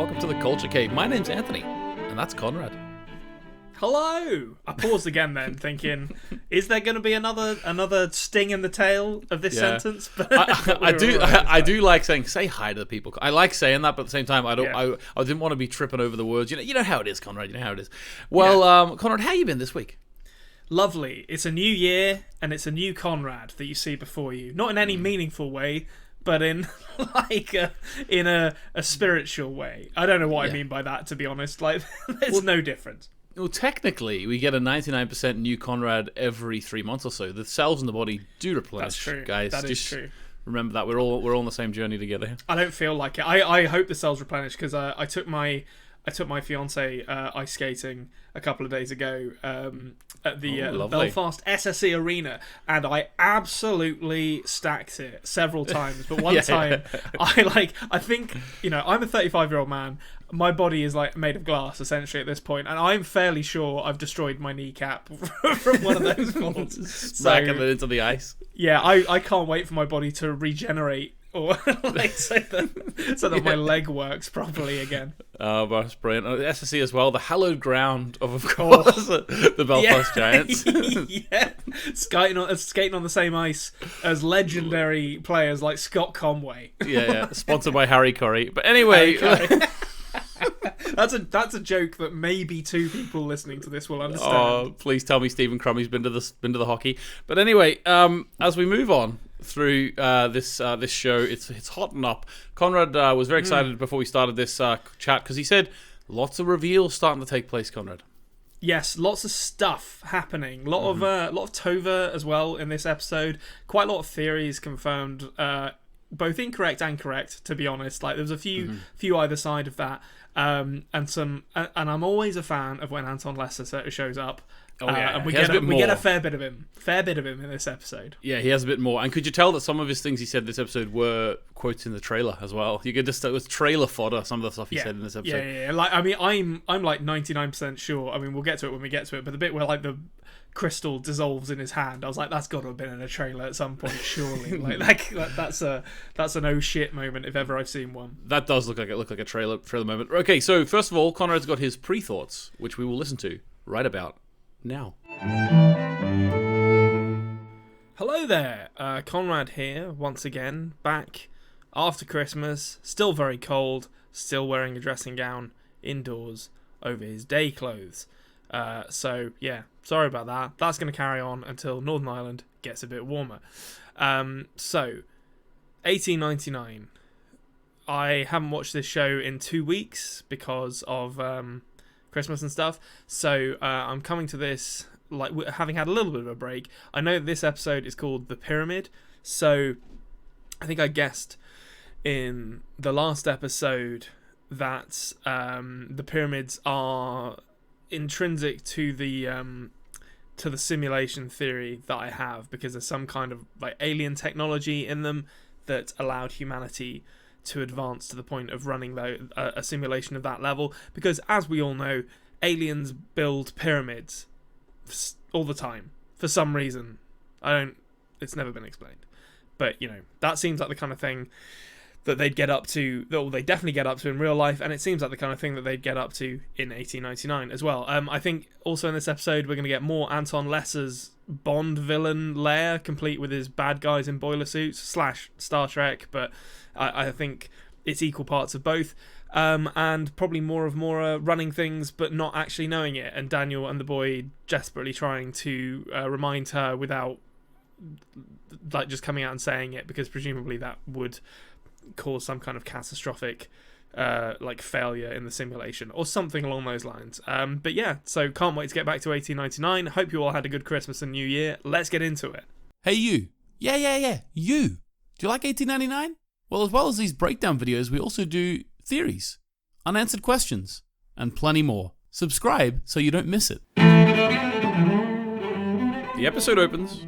welcome to the Culture Cave. My name's Anthony, and that's Konrad. Hello! I paused again then, thinking, is there going to be another sting in the tail of this sentence? But I do like saying, say hi to the people. I like saying that, but at the same time, I didn't want to be tripping over the words. You know how it is, Konrad. You know how it is. Well, Konrad, how you been this week? Lovely. It's a new year, and it's a new Konrad that you see before you. Not in any meaningful way, but in a spiritual way. I don't know what I mean by that, to be honest. Like, there's no difference. Well, technically, we get a 99% new Konrad every 3 months or so. The cells in the body do replenish. That's true, guys. That is true. Remember that we're all on the same journey together here. I don't feel like it. I hope the cells replenish because I took my fiance ice skating a couple of days ago at the Belfast SSE Arena, and I absolutely stacked it several times. But one time, I think, I'm a 35-year-old man. My body is like made of glass essentially at this point, and I'm fairly sure I've destroyed my kneecap from one of those falls. Smacking it into the ice. Yeah, I can't wait for my body to regenerate. Or so that my leg works properly again. Oh, that's brilliant. SSE as well, the hallowed ground of course, the Belfast Giants. Yeah, skating on the same ice as legendary players like Scott Conway. Yeah. Sponsored by Harry Curry. But anyway, that's a joke that maybe two people listening to this will understand. Oh, please tell me Stephen Crummey's been to the hockey. But anyway, as we move on through this show, it's hotting up. Konrad was very excited before we started this chat because he said lots of reveals starting to take place. Konrad. Yes, lots of stuff happening. A lot of Tova as well in this episode. Quite a lot of theories confirmed, both incorrect and correct. To be honest, like there was a few either side of that. And I'm always a fan of when Anton Lesser shows up. And we get a fair bit of him in this episode. Yeah, he has a bit more. And could you tell that some of his things he said this episode were quotes in the trailer as well? You could just it was trailer fodder. Some of the stuff he said in this episode. Yeah. Like I'm like 99% sure. I mean, we'll get to it when we get to it. But the bit where like the crystal dissolves in his hand, I was like, that's got to have been in a trailer at some point, surely. like that's an oh shit moment if ever I've seen one. That does look like a trailer moment. Okay, so first of all, Konrad's got his pre-thoughts, which we will listen to right about now. Hello there, Konrad here once again, back after Christmas, still very cold, still wearing a dressing gown indoors over his day clothes. So yeah, sorry about that. That's going to carry on until Northern Ireland gets a bit warmer. So 1899. I haven't watched this show in 2 weeks because of Christmas and stuff. So I'm coming to this like having had a little bit of a break. I know this episode is called The Pyramid. So I think I guessed in the last episode that the pyramids are intrinsic to the simulation theory that I have, because there's some kind of like alien technology in them that allowed humanity to advance to the point of running a simulation of that level, because as we all know, aliens build pyramids all the time for some reason. It's never been explained, but that seems like the kind of thing that they'd get up to, or they definitely get up to in real life, and it seems like the kind of thing that they'd get up to in 1899 as well. I think also in this episode we're going to get more Anton Lesser's Bond villain lair, complete with his bad guys in boiler suits / Star Trek, but I think it's equal parts of both, and probably more of Mora running things but not actually knowing it, and Daniel and the boy desperately trying to remind her without like just coming out and saying it, because presumably that would cause some kind of catastrophic like failure in the simulation or something along those lines. But yeah, so can't wait to get back to 1899. Hope you all had a good Christmas and New Year. Let's get into it. Hey you. Yeah. You. Do you like 1899? Well, as well as these breakdown videos, we also do theories, unanswered questions, and plenty more. Subscribe so you don't miss it. The episode opens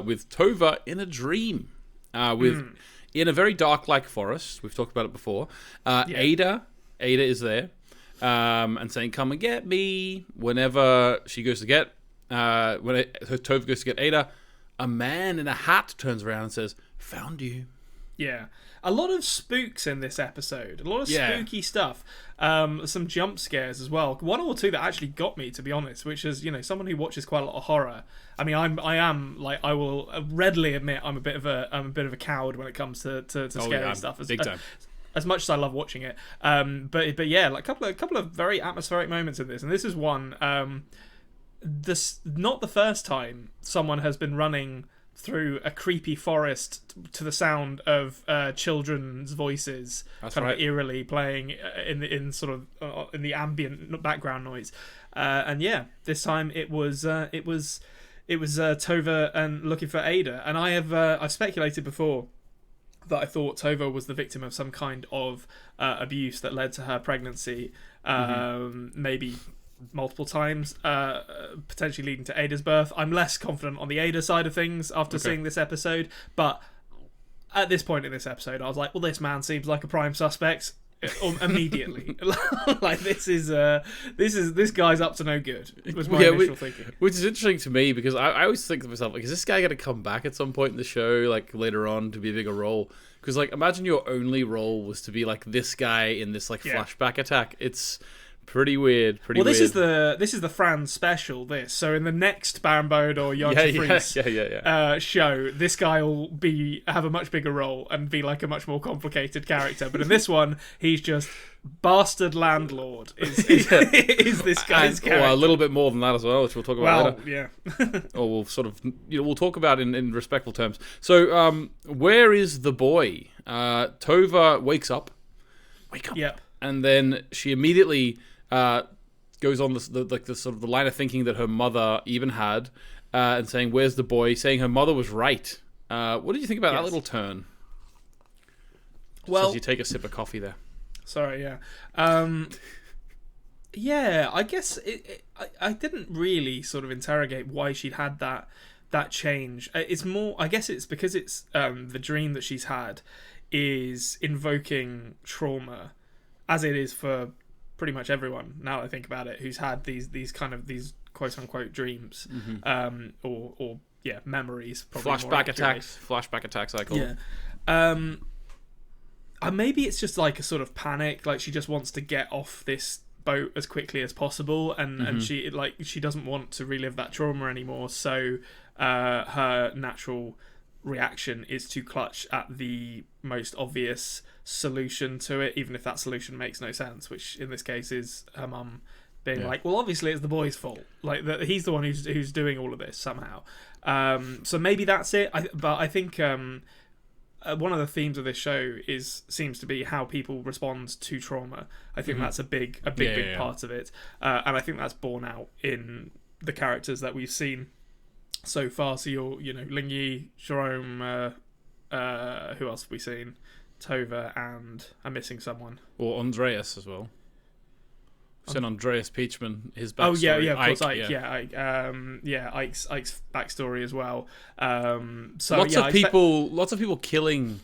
with Tova in a dream. In a very dark-like forest. We've talked about it before. Ada is there, and saying, "Come and get me." Whenever she goes to get, Tova goes to get Ada, a man in a hat turns around and says, "Found you." Yeah. A lot of spooks in this episode. A lot of spooky stuff. Some jump scares as well. One or two that actually got me, to be honest, which is, someone who watches quite a lot of horror. I mean, I will readily admit I'm a bit of a coward when it comes to scary stuff. Big time. As much as I love watching it. But yeah, like a couple of very atmospheric moments in this. And this is one, this not the first time someone has been running through a creepy forest to the sound of children's voices. That's kind right. of eerily playing in the ambient background noise. And yeah, this time it was Tova and looking for Ada. And I've speculated before that I thought Tova was the victim of some kind of abuse that led to her pregnancy, maybe multiple times, potentially leading to Ada's birth. I'm less confident on the Ada side of things after seeing this episode, but at this point in this episode, I was like, well, this man seems like a prime suspect immediately. Like this guy's up to no good. Was my initial thinking. Which is interesting to me because I always think to myself, like, is this guy going to come back at some point in the show, like later on, to be a bigger role? Because like, imagine your only role was to be like this guy in this like flashback attack. It's pretty weird. This is the Fran special. So in the next Barenbode or Jancha show, this guy will have a much bigger role and be like a much more complicated character. But in this one, he's just bastard landlord. Is this guy's character? Well, a little bit more than that as well, which we'll talk about later. Yeah. Or we'll sort of we'll talk about in respectful terms. So where is the boy? Tova wakes up. Yep. And then she immediately goes on the sort of the line of thinking that her mother even had, and saying, "Where's the boy?" Saying her mother was right. What did you think about that little turn? Well, as you take a sip of coffee there. Sorry, yeah. Yeah, I guess I didn't really sort of interrogate why she'd had that change. It's more, I guess it's because it's the dream that she's had is invoking trauma, as it is for pretty much everyone, now that I think about it, who's had these quote unquote dreams, or memories. Flashback attacks, I call them. Maybe it's just like a sort of panic, like she just wants to get off this boat as quickly as possible, and she doesn't want to relive that trauma anymore. So her natural reaction is to clutch at the most obvious solution to it, even if that solution makes no sense, which in this case is her mum being like, well, obviously it's the boy's fault, like that he's the one who's doing all of this somehow. So maybe that's it. But I think one of the themes of this show seems to be how people respond to trauma. I think that's a big part of it, and I think that's borne out in the characters that we've seen so far. So Ling Yi, Jerome, who else have we seen? Tova, and I'm missing someone. Or Andreas as well. Seen Andreas Peachman, his backstory. Oh yeah, of course, Ike. Ike's backstory as well. So lots of people killing,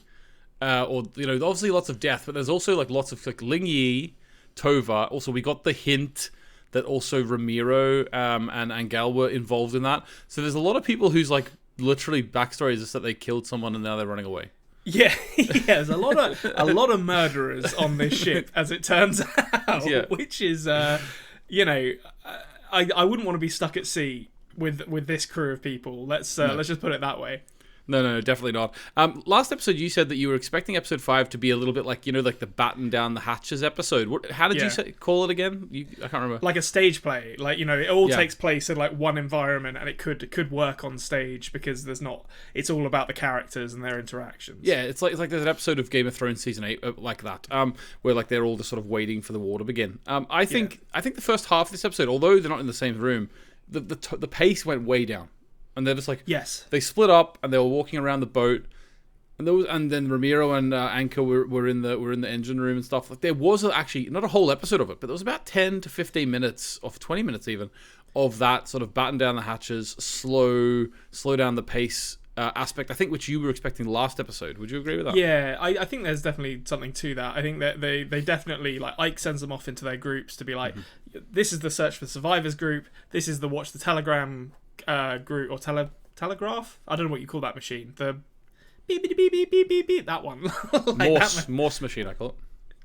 or obviously lots of death, but there's also like lots of like Ling Yi, Tova. Also, we got the hint that also Ramiro and Angel were involved in that. So there's a lot of people whose like literally backstory is just that they killed someone and now they're running away. Yeah, there's a lot of murderers on this ship, as it turns out, which is, I wouldn't want to be stuck at sea with this crew of people. Let's just put it that way. No, definitely not. Last episode, you said that you were expecting episode 5 to be a little bit like, like the batten down the hatches episode. How did you call it again? I can't remember. Like a stage play. Like, it all takes place in like one environment, and it could work on stage because it's all about the characters and their interactions. Yeah, it's like there's an episode of Game of Thrones season 8 like that, where like they're all just sort of waiting for the war to begin. I think the first half of this episode, although they're not in the same room, the pace went way down. And they're just like, they split up and they were walking around the boat, and then Ramiro and Anka were in the engine room and stuff. Like there was actually not a whole episode of it, but there was about 10 to 15 minutes, or 20 minutes even, of that sort of batten down the hatches, slow down the pace aspect. I think which you were expecting last episode. Would you agree with that? Yeah, I think there's definitely something to that. I think that they definitely, like, Ike sends them off into their groups to be like, this is the Search for Survivors group. This is the Watch the Telegram group, or telegraph. I don't know what you call that machine. The beep beep beep beep beep beep beep. That one. Like Morse machine, I call it.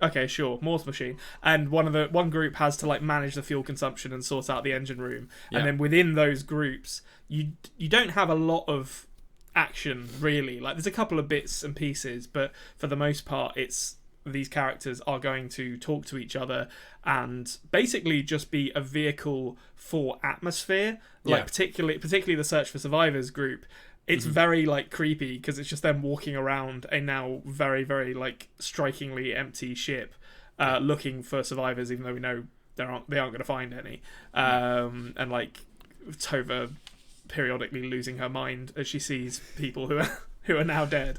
Okay, sure, Morse machine, and one group has to like manage the fuel consumption and sort out the engine room, and then within those groups, you don't have a lot of action really. Like there's a couple of bits and pieces, but for the most part, it's these characters are going to talk to each other and basically just be a vehicle for atmosphere. Like particularly the Search for Survivors group. It's very like creepy because it's just them walking around a now very, very like strikingly empty ship, looking for survivors, even though we know they aren't going to find any. And like Tova periodically losing her mind as she sees people who are now dead.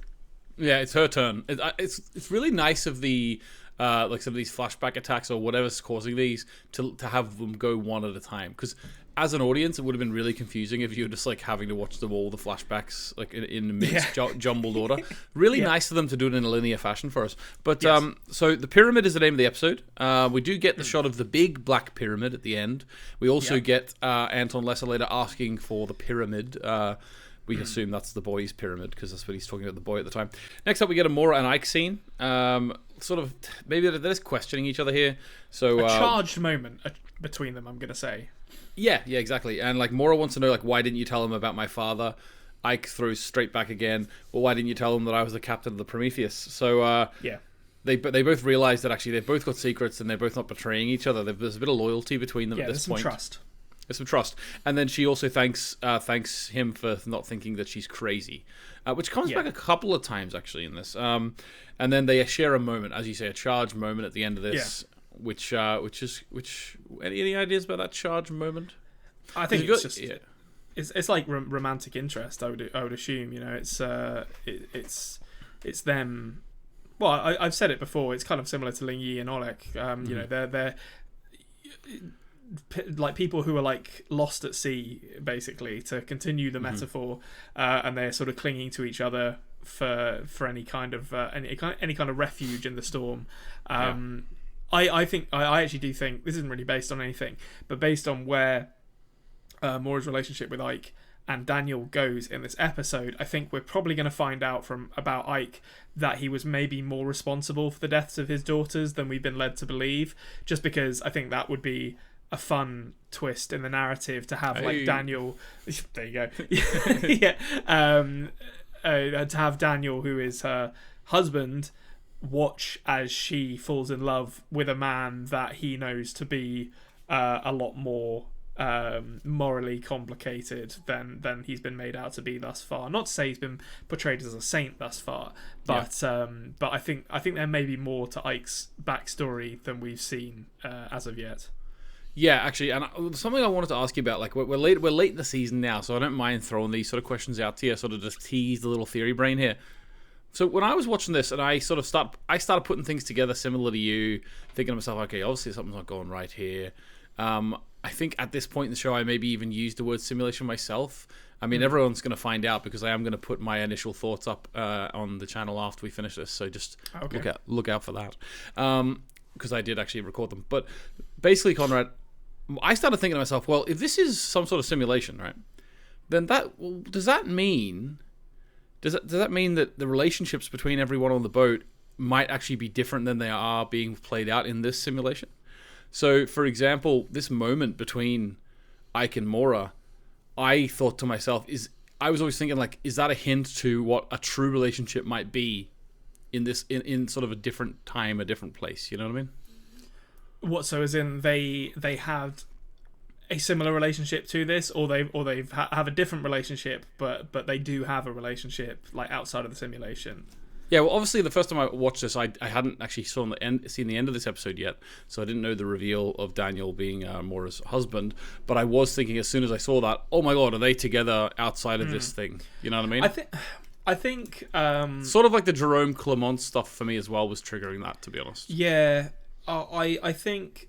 Yeah, it's her turn. It's really nice of the like some of these flashback attacks or whatever's causing these to have them go one at a time, because as an audience, it would have been really confusing if you were just like having to watch them all the flashbacks like in a mixed jumbled order. Really nice of them to do it in a linear fashion for us. But so the pyramid is the name of the episode. We do get the shot of the big black pyramid at the end. We also get Anton Lesser later asking for the pyramid. We assume that's the boy's pyramid because that's what he's talking about, the boy at the time. Next up, we get a Mora and Ike scene. Sort of maybe they're just questioning each other here. So a charged moment between them, I'm gonna say. Yeah, exactly. And like Mora wants to know, like, why didn't you tell him about my father? Ike throws straight back again. Well, why didn't you tell him that I was the captain of the Prometheus? So they both realize that actually they've both got secrets and they're both not betraying each other. There's a bit of loyalty between them at this point. There's some trust. And then she also thanks him for not thinking that she's crazy, which comes back a couple of times actually in this. And then they share a moment, as you say, a charged moment at the end of this. Yeah. Which any ideas about that charge moment? I think it's just it's like romantic interest. I would assume, you know, it's them. Well, I've said it before. It's kind of similar to Ling Yi and Oleg. You know, they're like people who are like lost at sea, basically, to continue the metaphor, and they're sort of clinging to each other for any kind of any kind of refuge in the storm. I actually do think this isn't really based on anything, but based on where Mora's relationship with Ike and Daniel goes in this episode, I think we're probably going to find out about Ike that he was maybe more responsible for the deaths of his daughters than we've been led to believe, just because I think that would be a fun twist in the narrative to have like Daniel. There you go. To have Daniel, who is her husband, watch as she falls in love with a man that he knows to be a lot more morally complicated than he's been made out to be thus far. Not to say he's been portrayed as a saint thus far, but I think there may be more to Ike's backstory than we've seen as of yet. Yeah, actually, and something I wanted to ask you about, like we're late in the season now, so I don't mind throwing these sort of questions out to you, sort of just tease the little theory brain here. So when I was watching this, and I started putting things together similar to you, thinking to myself, okay, obviously something's not going right here. I think at this point in the show, I maybe even used the word simulation myself. I mean, everyone's going to find out because I am going to put my initial thoughts up on the channel after we finish this. So just look out for that, because I did actually record them. But basically, Konrad, I started thinking to myself, well, if this is some sort of simulation, right? Then does that mean that the relationships between everyone on the boat might actually be different than they are being played out in this simulation? So, for example, this moment between Ike and Mora, I thought to myself, I was always thinking, like, is that a hint to what a true relationship might be in sort of a different time, a different place? You know what I mean? What, so as in they had a similar relationship to this, or they've have a different relationship, but they do have a relationship like outside of the simulation? Yeah, well, obviously the first time I watched this, I hadn't actually seen the end of this episode yet, so I didn't know the reveal of Daniel being Mora's husband. But I was thinking as soon as I saw that, oh my god, are they together outside of this thing? You know what I mean? I think sort of like the Jerome Clement stuff for me as well was triggering that, to be honest. Yeah, I think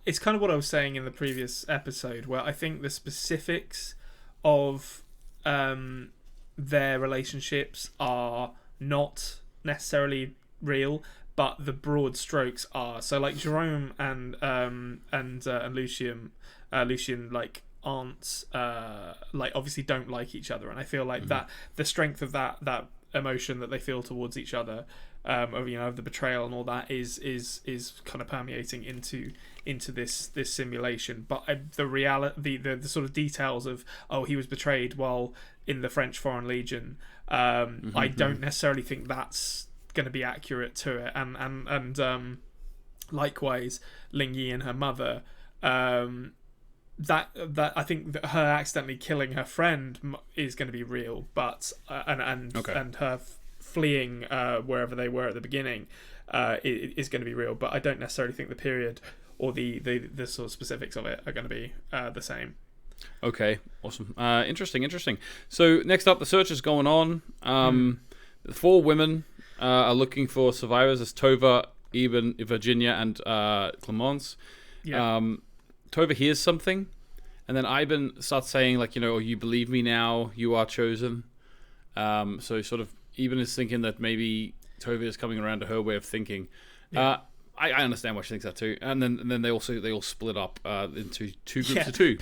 it's kind of what I was saying in the previous episode, where I think the specifics of their relationships are not necessarily real, but the broad strokes are. So like Jerome and Lucien like aren't like obviously don't like each other, and I feel like that the strength of that emotion that they feel towards each other, of the betrayal and all that is kind of permeating into this simulation. But the reality, the sort of details of he was betrayed while in the French Foreign Legion, I don't necessarily think that's going to be accurate to it. And likewise, Ling Yi and her mother. That I think that her accidentally killing her friend is going to be real, but and her fleeing wherever they were at the beginning is going to be real. But I don't necessarily think the period or the sort of specifics of it are going to be the same. Okay, awesome, interesting. So next up, the search is going on. The 4 women are looking for survivors as Tova, Eben, Virginia, and Clemence. Yeah. Tova hears something, and then Ivan starts saying, like, you believe me now, you are chosen. So sort of Eben is thinking that maybe Tova is coming around to her way of thinking. Yeah. I understand why she thinks that too. And then they all split up into 2 groups of 2.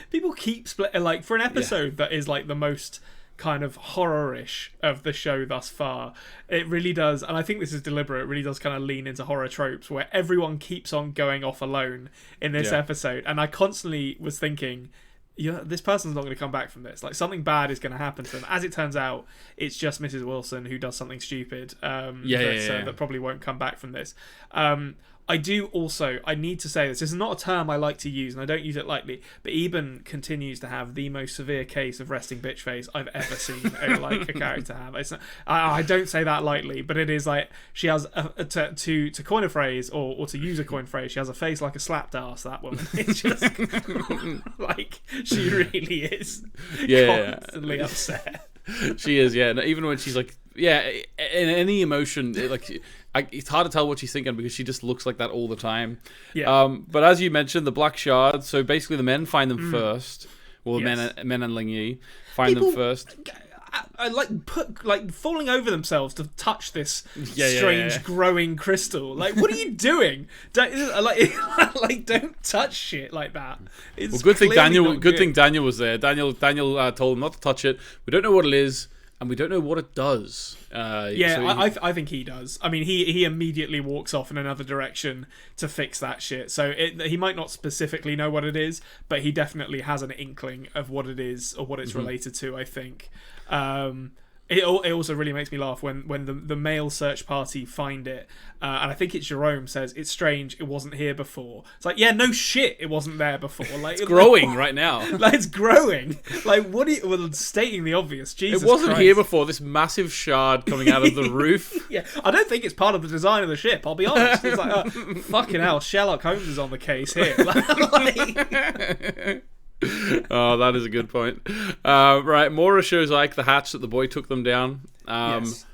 People keep splitting, like, for an episode that is like the most kind of horror-ish of the show thus far, it really does, and I think this is deliberate, it really does kind of lean into horror tropes where everyone keeps on going off alone in this episode, and I constantly was thinking, this person's not going to come back from this, like something bad is going to happen to them. As it turns out, it's just Mrs. Wilson who does something stupid that probably won't come back from this. I need to say this is not a term I like to use, and I don't use it lightly, but Eben continues to have the most severe case of resting bitch face I've ever seen a character have. It's not, I don't say that lightly, but it is like she has to coin a phrase or to use a coin phrase, she has a face like a slapped ass, that woman. It's just like she really is constantly upset. She is, yeah. And even when she's like, in any emotion, it's hard to tell what she's thinking because she just looks like that all the time. Yeah. But as you mentioned, the black shard. So basically, the men find them first. Well, yes. men and Ling Yi find them first. I falling over themselves to touch this strange growing crystal. Like, what are you doing? Don't touch shit like that. It's good thing Daniel was there. Daniel told him not to touch it. We don't know what it is, and we don't know what it does. I think he does. I mean, he immediately walks off in another direction to fix that shit. So he might not specifically know what it is, but he definitely has an inkling of what it is or what it's related to, I think. It also really makes me laugh when the male search party find it, and I think it's Jerome says, it's strange, it wasn't here before. It's like, yeah, no shit, it wasn't there before. Like, it's growing right now. Like, it's growing. Like, what are you... Well, stating the obvious, Jesus It wasn't Christ. here before, this massive shard coming out of the roof. Yeah, I don't think it's part of the design of the ship, I'll be honest. It's like, fucking hell, Sherlock Holmes is on the case here. Oh, that is a good point. Right, Mora shows Ike the hatch that the boy took them down. Yes.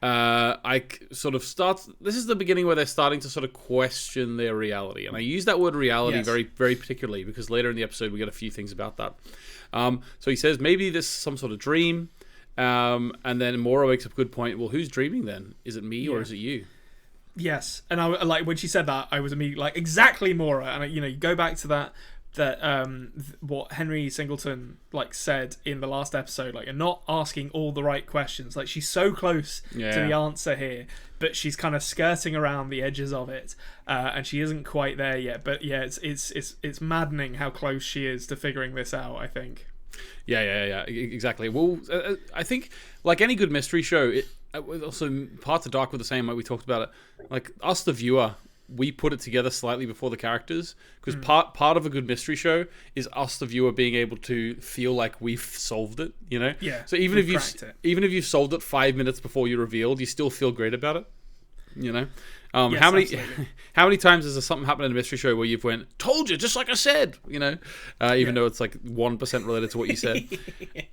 Ike sort of starts... This is the beginning where they're starting to sort of question their reality. And I use that word reality very, very particularly because later in the episode we get a few things about that. So he says, maybe this is some sort of dream. And then Mora makes a good point. Well, who's dreaming then? Is it me or is it you? Yes. And I like when she said that, I was immediately like, exactly, Mora. And you go back to that what Henry Singleton said in the last episode, you're not asking all the right questions. Like, she's so close to the answer here, but she's kind of skirting around the edges of it, and she isn't quite there yet. But yeah, it's maddening how close she is to figuring this out, I think. Yeah, exactly. Well, I think like any good mystery show, it also Parts of Dark were the same. Like we talked about it, like us, the viewer. We put it together slightly before the characters because part of a good mystery show is us, the viewer, being able to feel like we've solved it. Yeah. So even if you've solved it 5 minutes before you revealed, you still feel great about it. Yes, how many times has there something happened in a mystery show where you've went, told you, just like I said, even though it's like 1% related to what you said.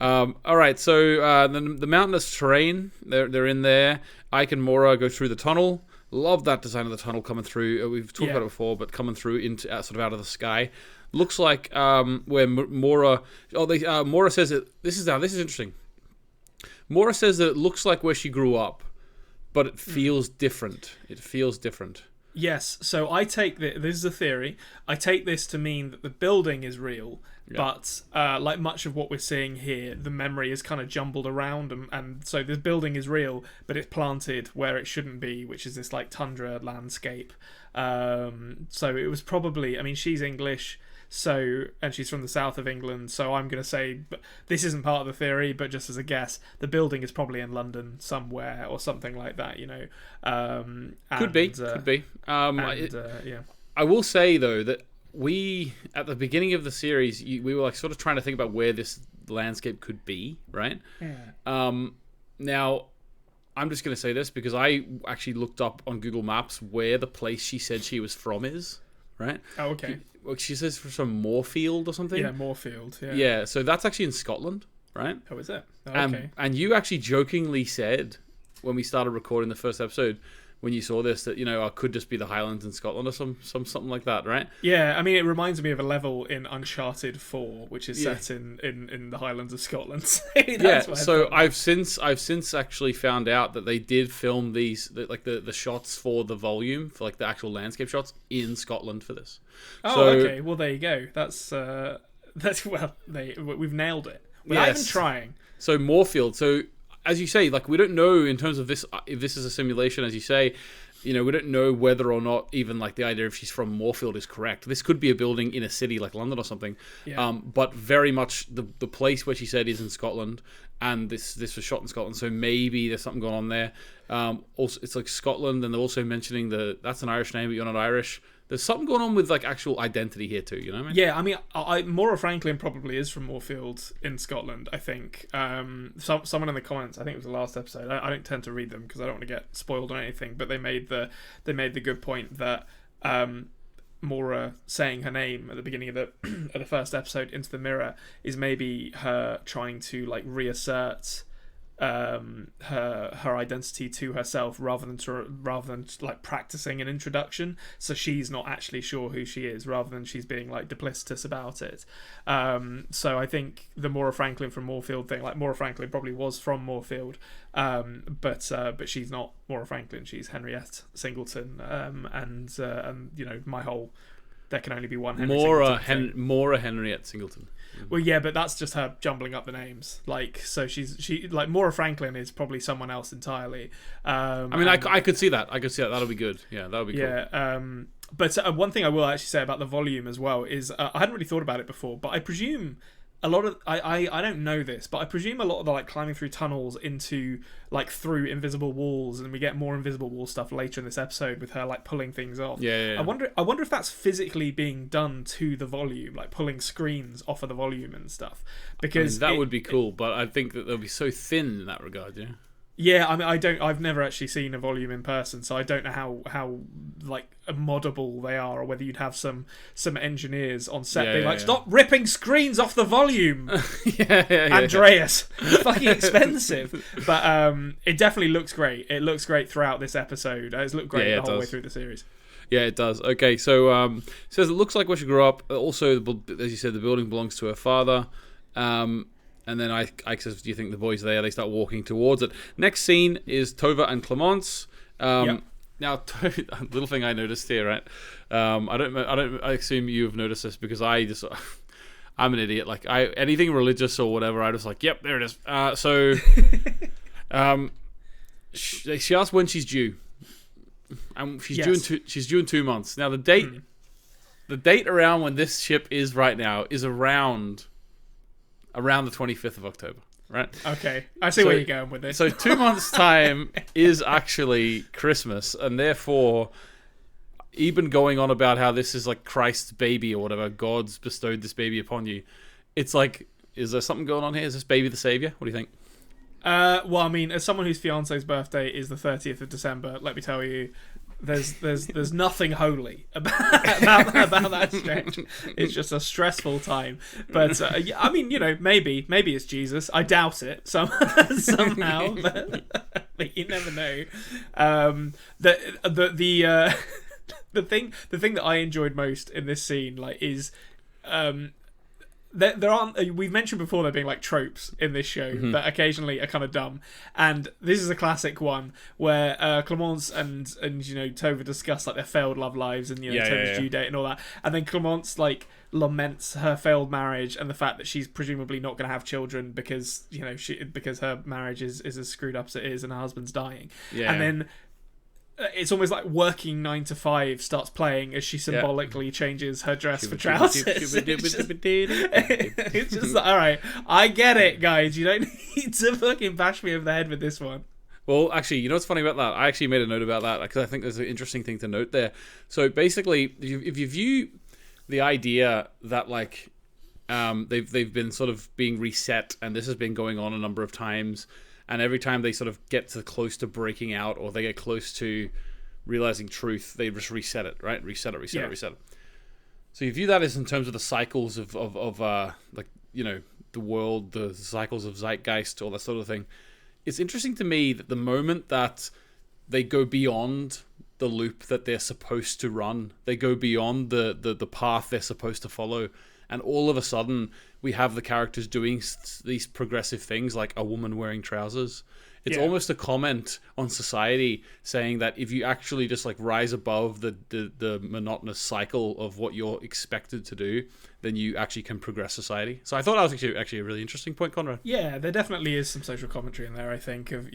All right, so the mountainous terrain, they're in there. Ike and Mora go through the tunnel. Love that design of the tunnel coming through. We've talked about it before, but coming through into sort of out of the sky. Looks like where Mora... Mora says that... This is interesting. Mora says that it looks like where she grew up, but it feels different. It feels different. Yes, so I take this is a theory. I take this to mean that the building is real, but like much of what we're seeing here, the memory is kind of jumbled around, and so this building is real, but it's planted where it shouldn't be, which is this like tundra landscape. So it was probably, I mean, she's English, and she's from the south of England, so I'm going to say, but this isn't part of the theory, but just as a guess, the building is probably in London somewhere or something like that, you know. Could be. Yeah. I will say though that we at the beginning of the series we were like sort of trying to think about where this landscape could be, right? Now I'm just going to say this because I actually looked up on Google Maps where the place she said she was from is, right? Oh, okay. She says from Moorfield or something. Yeah, Moorfield. Yeah. Yeah, so that's actually in Scotland, right? Oh, is it? Oh, okay. And you actually jokingly said when we started recording the first episode, when you saw this, that, you know, it could just be the Highlands in Scotland or something like that, right? Yeah, I mean, it reminds me of a level in Uncharted 4, which is set in the Highlands of Scotland. So I've since actually found out that they did film these, like the shots for the volume, for like the actual landscape shots in Scotland for this. Oh, okay. Well, there you go. We've nailed it without even trying. So Moorfield. So as you say, like we don't know in terms of this if this is a simulation, as you say. You know, we don't know whether or not even like the idea if she's from Moorfield is correct. This could be a building in a city like London or something. Yeah. But very much the place where she said is in Scotland, and this was shot in Scotland, so maybe there's something going on there. Also, it's like Scotland, and they're also mentioning that's an Irish name, but you're not Irish. There's something going on with like actual identity here too, you know what I mean? Yeah, I mean, Maura Franklin probably is from Moorfield in Scotland, I think. Someone in the comments, I think it was the last episode, I don't tend to read them because I don't want to get spoiled or anything, but they made the good point that Maura saying her name at the beginning of the first episode into the mirror is maybe her trying to like reassert her identity to herself rather than like practicing an introduction, so she's not actually sure who she is, rather than she's being like duplicitous about it. So I think the Maura Franklin from Moorfield thing, like Maura Franklin probably was from Moorfield, but she's not Maura Franklin, she's Henriette Singleton, and you know, my whole there can only be one Henry Maura Henriette Singleton. Well, yeah, but that's just her jumbling up the names. Like, so she like Maura Franklin is probably someone else entirely. I mean, I could see that. That'll be good. Yeah, that'll be cool. Yeah. But one thing I will actually say about the volume as well is I hadn't really thought about it before, but I presume a lot of I don't know this, but I presume a lot of the like climbing through tunnels into like through invisible walls, and we get more invisible wall stuff later in this episode with her like pulling things off. Yeah. I wonder if that's physically being done to the volume, like pulling screens off of the volume and stuff. Because that would be cool, but I think that they'll be so thin in that regard. Yeah. Yeah, I mean, I've never actually seen a volume in person, so I don't know how like moddable they are, or whether you'd have some engineers on set being like, stop ripping screens off the volume, Andreas, it's fucking expensive. But it definitely looks great. It looks great throughout this episode. It's looked great the whole way through the series. Yeah, it does. Okay, so it says it looks like where she grew up. Also, as you said, the building belongs to her father. And then I says, do you think the boys there? They start walking towards it. Next scene is Tova and Clemence. Now, little thing I noticed here, right? I assume you've noticed this because I'm an idiot. Like anything religious or whatever, I just like, yep, there it is. She asked when she's due, and she's due in 2 months. Now the date around when this ship is right now is around the 25th of October, right? Okay, I see where you're going with this. So 2 months' time is actually Christmas, and therefore, even going on about how this is like Christ's baby or whatever, God's bestowed this baby upon you, it's like, is there something going on here? Is this baby the savior? What do you think? Well, I mean, as someone whose fiance's birthday is the 30th of December, let me tell you, there's nothing holy about that stretch. It's just a stressful time. But I mean, you know, maybe it's Jesus. I doubt it somehow, but you never know. The thing that I enjoyed most in this scene, like, is there aren't. We've mentioned before there being like tropes in this show that occasionally are kind of dumb, and this is a classic one where Clemence and Tova discuss like their failed love lives and Tova's due date and all that, and then Clemence like laments her failed marriage and the fact that she's presumably not going to have children because because her marriage is as screwed up as it is and her husband's dying, and then it's almost like Working 9 to 5 starts playing as she symbolically changes her dress for trousers. It's just like, all right, I get it, guys. You don't need to fucking bash me over the head with this one. Well, actually, you know what's funny about that? I actually made a note about that because I think there's an interesting thing to note there. So basically, if you view the idea that like they've been sort of being reset, and this has been going on a number of times, and every time they sort of get close to breaking out or they get close to realizing truth, they just reset it, right? Reset it. So you view that as in terms of the cycles of like, the world, the cycles of zeitgeist, all that sort of thing. It's interesting to me that the moment that they go beyond the loop that they're supposed to run, they go beyond the path they're supposed to follow, and all of a sudden we have the characters doing these progressive things like a woman wearing trousers. It's almost a comment on society saying that if you actually just like rise above the monotonous cycle of what you're expected to do, then you actually can progress society. So I thought that was actually a really interesting point, Konrad. Yeah, there definitely is some social commentary in there, I think, of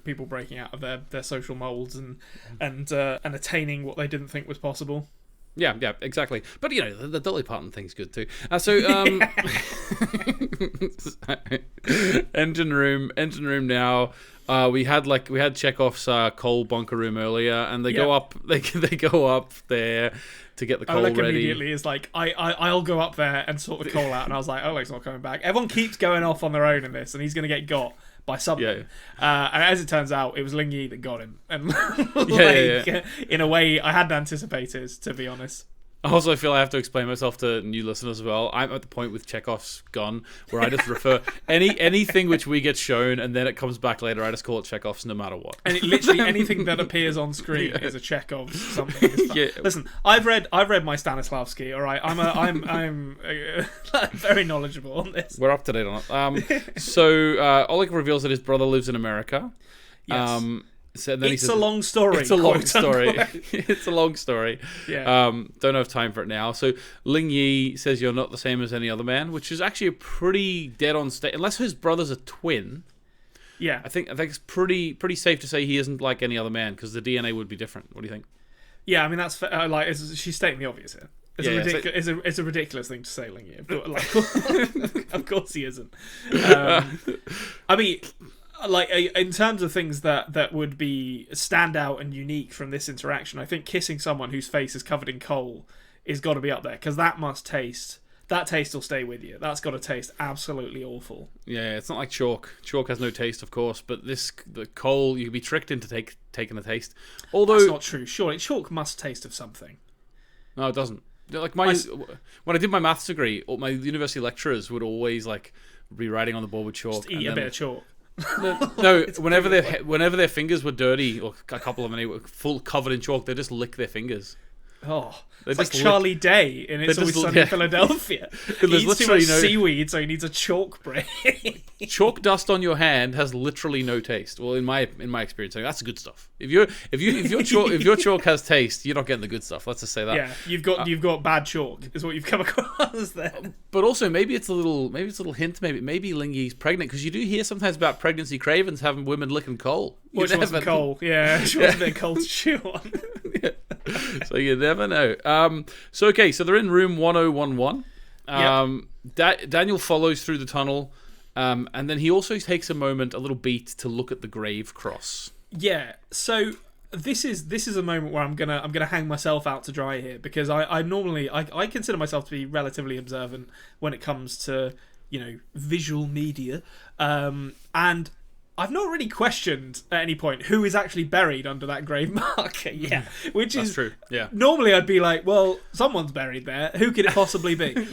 people breaking out of their social molds and attaining what they didn't think was possible. Yeah, exactly. But the Dolly Parton thing's good too. Engine room now. We had Chekhov's coal bunker room earlier, and they go up. They go up there to get the coal ready. Immediately is like I'll go up there and sort the coal out, and I was like, Oleg's not coming back. Everyone keeps going off on their own in this, and he's going to get got by something. And as it turns out, it was Ling Yi that got him. And in a way, I hadn't anticipated, to be honest. I also feel I have to explain myself to new listeners as well. I'm at the point with Chekhov's gun where I just refer anything which we get shown and then it comes back later. I just call it Chekhov's no matter what. And literally anything that appears on screen is a Chekhov's something. Listen, I've read my Stanislavski. All right, I'm very knowledgeable on this. We're up to date on it. So Oleg reveals that his brother lives in America. Yes. So then it's a long story. It's a long story. It's a long story. Yeah. Don't have time for it now. So Ling Yi says you're not the same as any other man, which is actually a pretty dead on state. Unless his brother's a twin. Yeah. I think it's pretty safe to say he isn't like any other man because the DNA would be different. What do you think? Yeah, I mean that's she's stating the obvious here. It's a ridiculous thing to say, Ling Yi. But of course he isn't. I mean. Like in terms of things that would be stand out and unique from this interaction, I think kissing someone whose face is covered in coal is got to be up there because that taste will stay with you. That's got to taste absolutely awful. Yeah, it's not like chalk. Chalk has no taste, of course, but the coal you can be tricked into taking a taste. Although that's not true. Surely chalk must taste of something. No, it doesn't. Like when I did my maths degree, my university lecturers would always like be writing on the board with chalk. Just eat a bit of chalk. No, whenever their fingers were dirty, or a couple of them were full covered in chalk, they just lick their fingers. Oh, it's like Charlie Day in It's Always Sunny in Philadelphia. He eats too much seaweed, so he needs a chalk break. Chalk dust on your hand has literally no taste. Well, in my experience, that's good stuff. If your chalk has taste, you're not getting the good stuff. Let's just say that. Yeah, you've got bad chalk is what you've come across there. But also maybe it's a little hint. Maybe Ling Yi's pregnant because you do hear sometimes about pregnancy cravings having women licking coal. Which was coal. Yeah, she wants a bit of coal to chew on. Yeah. So you never know. So they're in room 1011. Daniel follows through the tunnel, and then he also takes a little beat to look at the grave cross. Yeah. So this is a moment where I'm gonna hang myself out to dry here because I normally consider myself to be relatively observant when it comes to visual media, and I've not really questioned at any point who is actually buried under that grave marker. Yeah, which is true. Yeah. Normally I'd be like, well, someone's buried there. Who could it possibly be?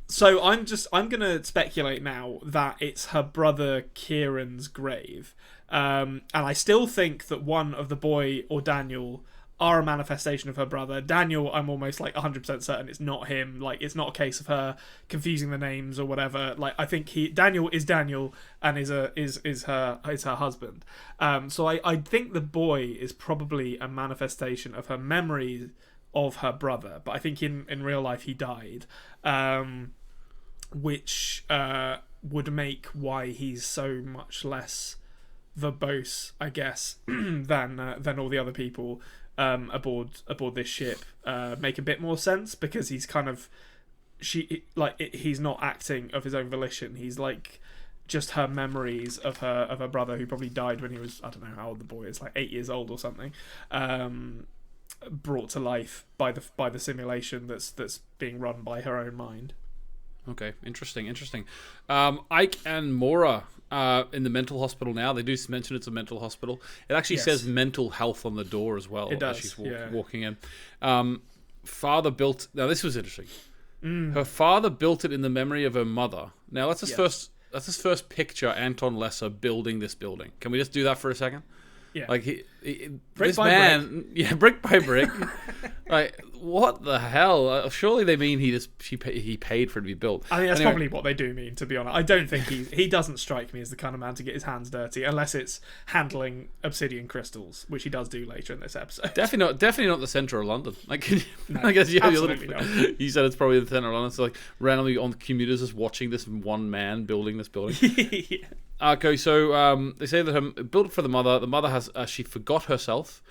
So I'm gonna speculate now that it's her brother Kieran's grave, and I still think that one of the boy or Daniel are a manifestation of her brother. Daniel, I'm almost like 100% certain it's not him. Like, it's not a case of her confusing the names or whatever. Like, I think Daniel is Daniel and is her husband. So I think the boy is probably a manifestation of her memories of her brother, but I think in real life he died, which would make why he's so much less verbose, I guess, than all the other people aboard this ship make a bit more sense, because he's kind of he's not acting of his own volition. He's like just her memories of her brother, who probably died when he was, I don't know how old the boy is, like 8 years old or something, brought to life by the simulation that's being run by her own mind. Okay, interesting. Ike and Maura in the mental hospital now. They do mention it's a mental hospital. It actually says mental health on the door as well. It does, as she's walking in. Father built... Now, this was interesting. Her father built it in the memory of her mother. Now, let's just first picture Anton Lesser building this building. Can we just do that for a second? Yeah. Like, brick by brick by brick. Like, what the hell? Surely they mean he paid for it to be built. I think that's probably what they do mean, to be honest. I don't think he doesn't strike me as the kind of man to get his hands dirty, unless it's handling obsidian crystals, which he does do later in this episode. Definitely not the centre of London. Like, no, I guess absolutely not. You said it's probably the centre of London. So like randomly on commuters just watching this one man building this building. Yeah. Okay, so they say that built it for the mother. The mother has she forgot herself.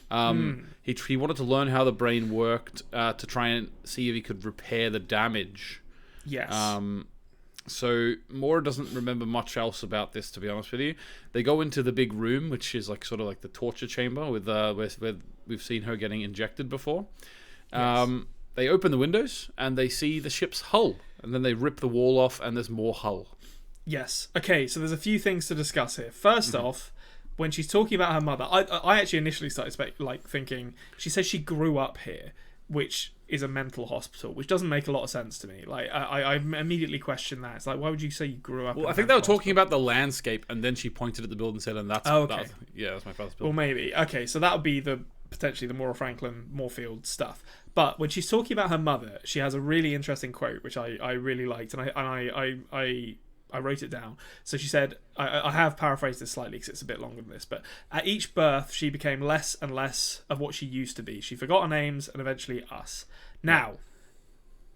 He wanted to learn how the brain worked to try and see if he could repair the damage. Yes. So Maura doesn't remember much else about this, to be honest with you. They go into the big room, which is like sort of like the torture chamber with where we've seen her getting injected before. Yes. They open the windows and they see the ship's hull, and then they rip the wall off and there's more hull. Yes. Okay, so there's a few things to discuss here. First off, when she's talking about her mother, I actually initially started thinking, she says she grew up here, which is a mental hospital, which doesn't make a lot of sense to me. Like, I immediately question that. It's like, why would you say you grew up? Well, I think they were talking about the landscape, and then she pointed at the building and said, "And that's okay. That's my father's building." Well, maybe. Okay, so that would be potentially the Maura Franklin Moorfield stuff. But when she's talking about her mother, she has a really interesting quote, which I really liked, and I wrote it down. So she said, I have paraphrased this slightly because it's a bit longer than this, but at each birth, she became less and less of what she used to be. She forgot her names and eventually us. Now,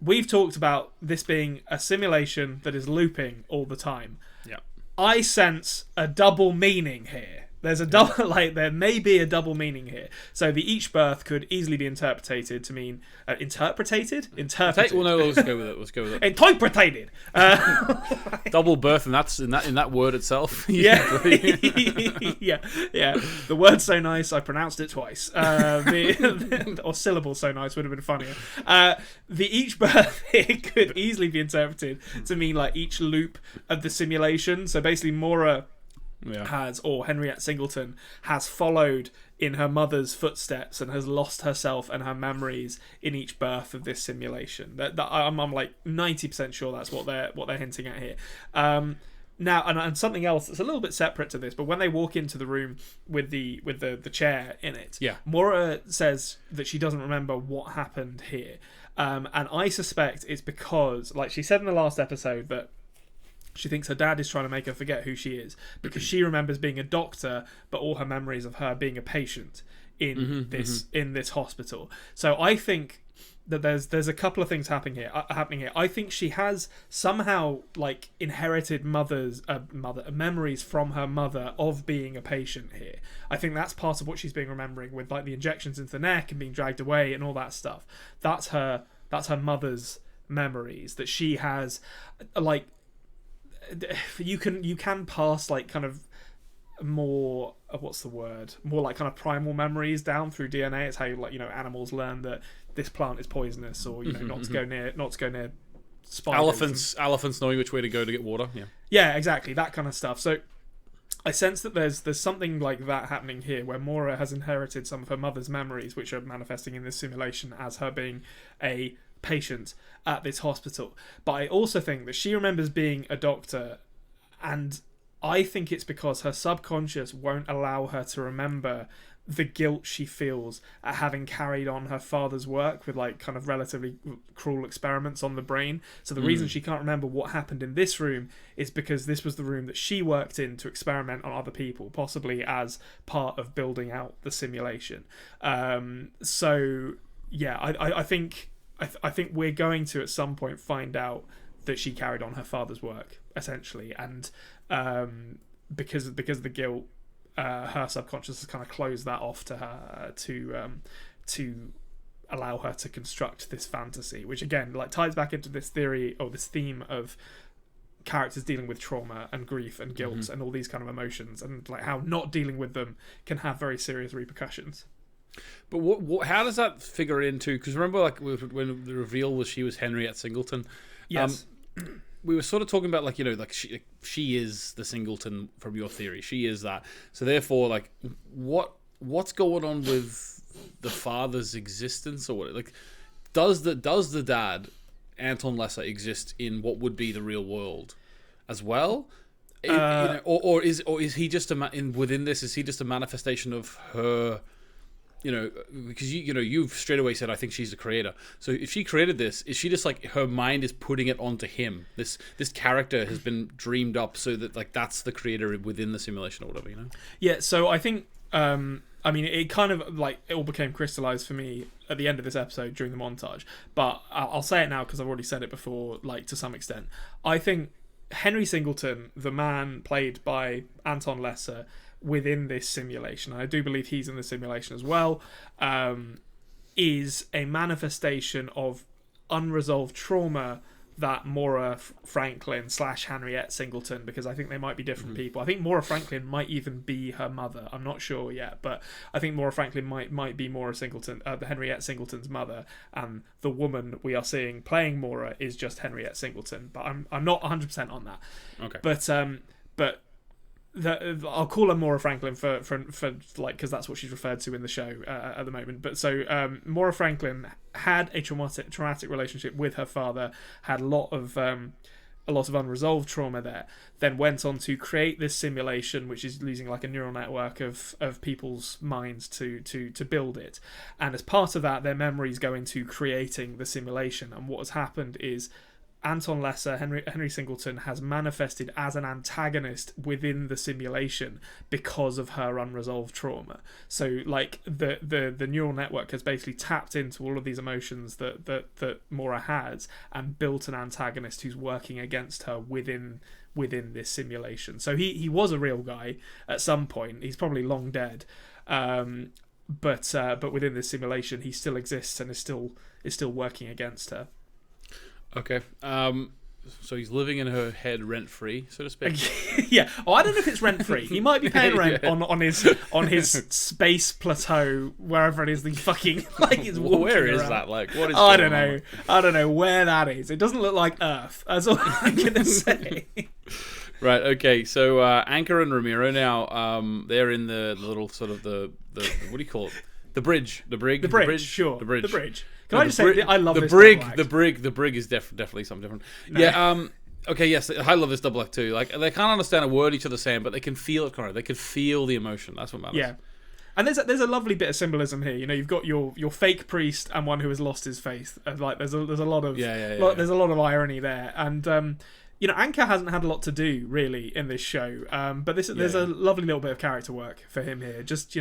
we've talked about this being a simulation that is looping all the time. Yeah. I sense a double meaning here. There's a double, there may be a double meaning here. So the each birth could easily be interpreted to mean interpreted. Well, no, let's go with it. Interpreted. Double birth, and that's in that word itself. Yeah. Yeah. The word's so nice, I pronounced it twice. Or syllable so nice would have been funnier. The each birth here could easily be interpreted to mean like each loop of the simulation. So basically, Maura or Henriette Singleton has followed in her mother's footsteps and has lost herself and her memories in each birth of this simulation. That I'm like 90% sure that's what they're hinting at here. Now, and something else that's a little bit separate to this, but when they walk into the room with the chair in it, Maura says that she doesn't remember what happened here, and I suspect it's because, like she said in the last episode, that she thinks her dad is trying to make her forget who she is, because she remembers being a doctor, but all her memories of her being a patient in this hospital. So I think that there's a couple of things happening here. I think she has somehow like inherited memories from her mother of being a patient here. I think that's part of what she's been remembering, with like the injections into the neck and being dragged away and all that stuff. That's her mother's memories that she has. Like, you can pass like kind of more more like kind of primal memories down through DNA. It's how animals learn that this plant is poisonous, or not to go near spiders. Elephants knowing which way to go to get water. Yeah, exactly, that kind of stuff. So I sense that there's something like that happening here, where Maura has inherited some of her mother's memories, which are manifesting in this simulation as her being a patient at this hospital. But I also think that she remembers being a doctor, and I think it's because her subconscious won't allow her to remember the guilt she feels at having carried on her father's work with like kind of relatively cruel experiments on the brain. So the reason she can't remember what happened in this room is because this was the room that she worked in to experiment on other people, possibly as part of building out the simulation. So yeah, I think we're going to at some point find out that she carried on her father's work essentially, and because of the guilt, her subconscious has kind of closed that off to her to allow her to construct this fantasy, which again like ties back into this theory or this theme of characters dealing with trauma and grief and guilt and all these kind of emotions, and like how not dealing with them can have very serious repercussions. But what how does that figure into? Because remember, like when the reveal was she was Henriette Singleton. Yes. We were sort of talking about like like she is the Singleton from your theory. She is that. So therefore, like what's going on with the father's existence or what? Like does the dad Anton Lesser exist in what would be the real world as well? Or is he just within this? Is he just a manifestation of her? Because you've straight away said I think she's the creator. So if she created this, is she just like her mind is putting it onto him? This character has been dreamed up so that like that's the creator within the simulation or whatever, Yeah. So I think it kind of like it all became crystallized for me at the end of this episode during the montage. But I'll say it now because I've already said it before, like to some extent. I think Henry Singleton, the man played by Anton Lesser, within this simulation, and I do believe he's in the simulation as well, is a manifestation of unresolved trauma that Maura Franklin / Henriette Singleton, because I think they might be different people. I think Maura Franklin might even be her mother. I'm not sure yet, but I think Maura Franklin might be Maura Singleton, the Henriette Singleton's mother, and the woman we are seeing playing Maura is just Henriette Singleton. But I'm not 100% on that. Okay. But I'll call her Maura Franklin for like because that's what she's referred to in the show at the moment. But so Maura Franklin had a traumatic relationship with her father, had a lot of unresolved trauma there. Then went on to create this simulation, which is using like a neural network of people's minds to build it. And as part of that, their memories go into creating the simulation. And what has happened is Anton Lesser, Henry Singleton, has manifested as an antagonist within the simulation because of her unresolved trauma. So, like the neural network has basically tapped into all of these emotions that Maura has and built an antagonist who's working against her within this simulation. So he was a real guy at some point. He's probably long dead, but within this simulation, he still exists and is still working against her. Okay. So he's living in her head rent-free, so to speak. Yeah. Oh, I don't know if it's rent-free. He might be paying rent on his space plateau, wherever it is. The fucking like it's walking where is around. that? Like what is? I don't know. I don't know where that is. It doesn't look like Earth. That's all I'm gonna say. Right. Okay. So Anchor and Ramiro now. They're in the little sort of the what do you call it? The bridge. The brig. The bridge. Sure. The bridge. The bridge. Can I just say I love the this brig. double act. The brig is definitely something different. No. Yeah. Okay. Yes, I love this double act too. Like they can't understand a word each other's saying, but they can feel it. Conrad. They can feel the emotion. That's what matters. Yeah. And there's a lovely bit of symbolism here. You've got your fake priest and one who has lost his faith. Like there's a lot of there's a lot of irony there. And Anchor hasn't had a lot to do really in this show. But there's a lovely little bit of character work for him here. Just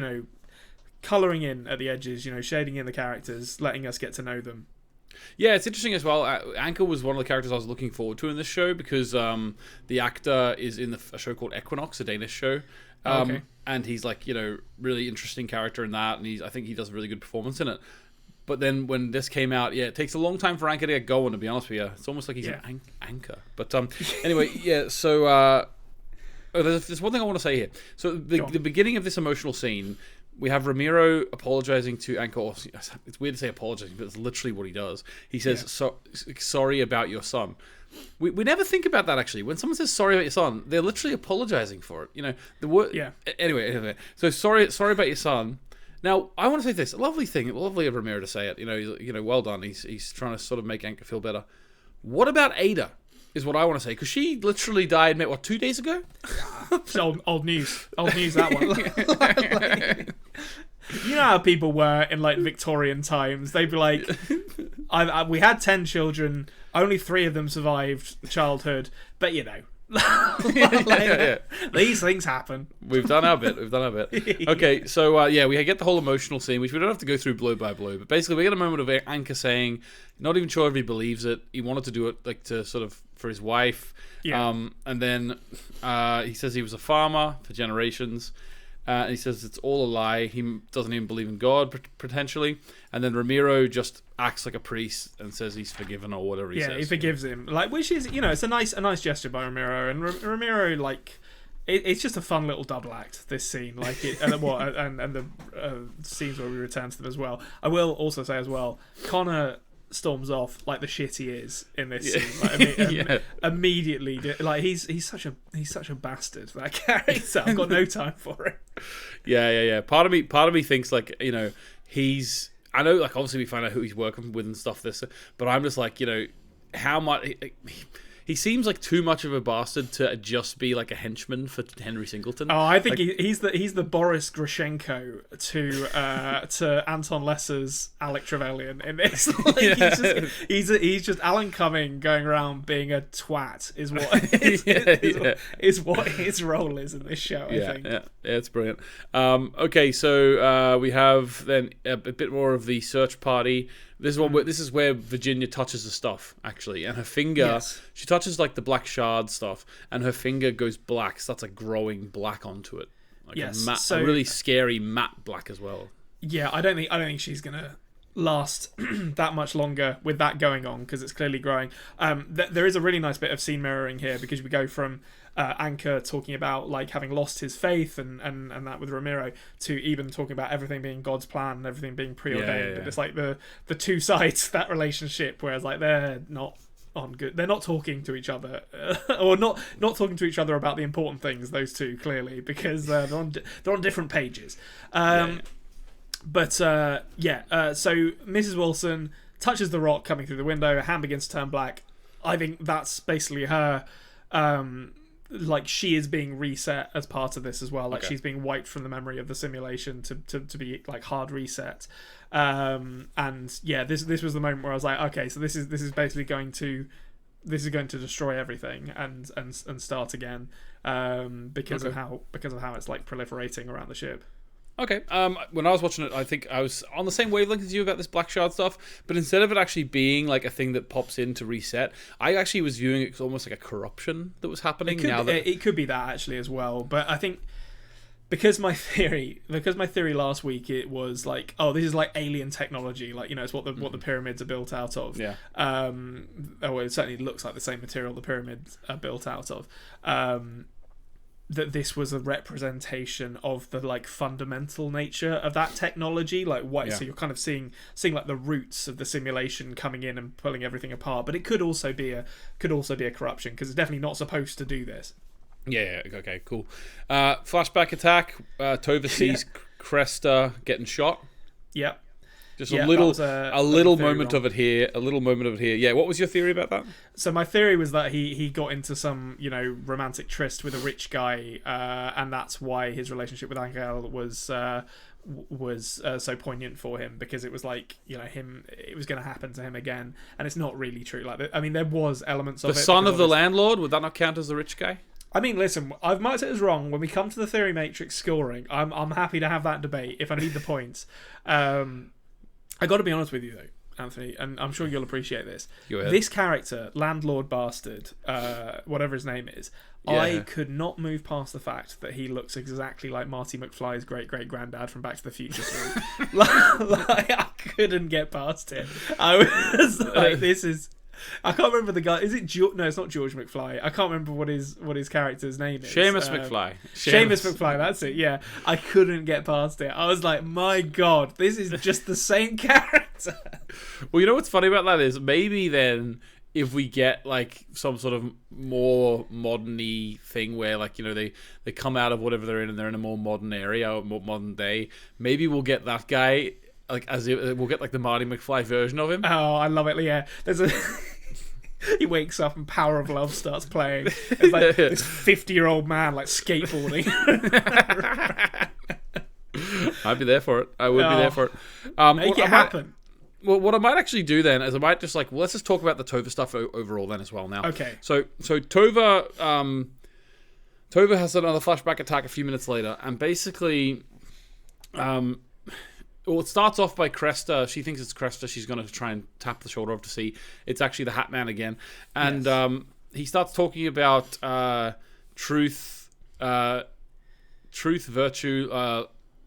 colouring in at the edges, shading in the characters, letting us get to know them. Yeah, it's interesting as well. Anchor was one of the characters I was looking forward to in this show because the actor is in a show called Equinox, a Danish show. Okay. And he's like, really interesting character in that, and I think he does a really good performance in it. But then when this came out, it takes a long time for Anchor to get going, to be honest with you. It's almost like he's an anchor. But anyway, so there's one thing I want to say here. So the beginning of this emotional scene, we have Ramiro apologizing to Anchor. It's weird to say apologizing, but it's literally what he does. He says, sorry about your son. We never think about that, actually. When someone says sorry about your son, they're literally apologizing for it. The word. Yeah. Anyway. So sorry about your son. Now, I want to say this. Lovely of Ramiro to say it. Well done. He's trying to sort of make Anchor feel better. What about Ada? is what I want to say, because she literally died, mate, what, 2 days ago? It's old news. Old news, that one. You know how people were in like Victorian times. They'd be like, we had 10 children, only 3 of them survived childhood, but you know. These things happen. We've done our bit. Okay, so we get the whole emotional scene, which we don't have to go through blow by blow, but basically we get a moment of Anchor saying, not even sure if he believes it. He wanted to do it like to sort of for his wife. And then he says he was a farmer for generations. And he says it's all a lie. He doesn't even believe in God, potentially. And then Ramiro just acts like a priest and says he's forgiven or whatever he says. Yeah, he forgives him. Like, which is, it's a nice gesture by Ramiro. And Ramiro, like, it's just a fun little double act, this scene. Like, and the scenes where we return to them as well. I will also say as well, Connor storms off like the shit he is in this scene. Like, immediately, like he's such a bastard, that character. I've got no time for it. Yeah. Part of me thinks like, he's. I know, like, obviously we find out who he's working with and stuff. But I'm just like, how much. He seems like too much of a bastard to just be like a henchman for Henry Singleton. Oh, I think he's the Boris Grushenko to Anton Lesser's Alec Trevelyan in this. Like, he's just Alan Cumming going around being a twat is what his role is in this show. I think. Yeah, it's brilliant. Okay, so we have then a bit more of the search party. This is where Virginia touches the stuff, actually, and her finger, she touches like the black shard stuff, and her finger goes black, starts like growing black onto it, like a really scary matte black as well. Yeah, I don't think she's gonna last that much longer with that going on, because it's clearly growing. There is a really nice bit of scene mirroring here, because we go from Anchor talking about like having lost his faith and that with Ramiro, to even talking about everything being God's plan and everything being preordained. And it's like the two sides of that relationship, whereas like they're not on good, they're not talking to each other, or not talking to each other about the important things, those two, clearly, because they're on different pages. But so Mrs. Wilson touches the rock coming through the window, her hand begins to turn black. I think that's basically her, like she is being reset as part of this as well. Like she's being wiped from the memory of the simulation to be like hard reset. And yeah, this was the moment where I was like, okay, so this is basically going to destroy everything and start again, because of how it's like proliferating around the ship. Okay. When I was watching it, I think I was on the same wavelength as you about this black shard stuff, but instead of it actually being like a thing that pops in to reset, I actually was viewing it as almost like a corruption that was happening. It could be that actually as well, but I think because my theory last week, it was like, oh, this is like alien technology, like, it's what the pyramids are built out of. Yeah. It certainly looks like the same material the pyramids are built out of. That this was a representation of the like fundamental nature of that technology, like what. Yeah. So you're kind of seeing like the roots of the simulation coming in and pulling everything apart. But it could also be a corruption, because it's definitely not supposed to do this. Yeah. Okay. Cool. Flashback attack. Tova sees Cresta getting shot. Yep. Just a little moment of it here. Yeah, what was your theory about that? So my theory was that he got into some, romantic tryst with a rich guy, and that's why his relationship with Angel was so poignant for him, because it was like, it was going to happen to him again, and it's not really true. Like, I mean, there was elements of it. The son of the landlord, would that not count as the rich guy? I mean, listen, I've marked it as wrong. When we come to the Theory Matrix scoring, I'm happy to have that debate if I need the points. I got to be honest with you, though, Anthony, and I'm sure you'll appreciate this. This character, Landlord Bastard, whatever his name is, I could not move past the fact that he looks exactly like Marty McFly's great-great-granddad from Back to the Future 3. like, I couldn't get past it. I was like, this is... I can't remember the guy. Is it George? No, it's not George McFly. I can't remember what his character's name is. Seamus McFly. Seamus McFly. That's it. Yeah, I couldn't get past it. I was like, my God, this is just the same character. Well, you know what's funny about that is maybe then if we get like some sort of more modern-y thing where like they come out of whatever they're in and they're in a more modern area or more modern day, maybe we'll get that guy. Like we'll get like the Marty McFly version of him. Oh, I love it. Yeah, there's a He wakes up and Power of Love starts playing. It's like this 50-year-old man like skateboarding. I'd be there for it. I would be there for it. Make it happen. What I might actually do then is I might just let's just talk about the Tova stuff overall then as well now. Okay. So Tova Tova has another flashback attack a few minutes later, and basically, it starts off by Cresta. She thinks it's Cresta. She's going to try and tap the shoulder off to see it's actually the Hat Man again. And he starts talking about truth, virtue,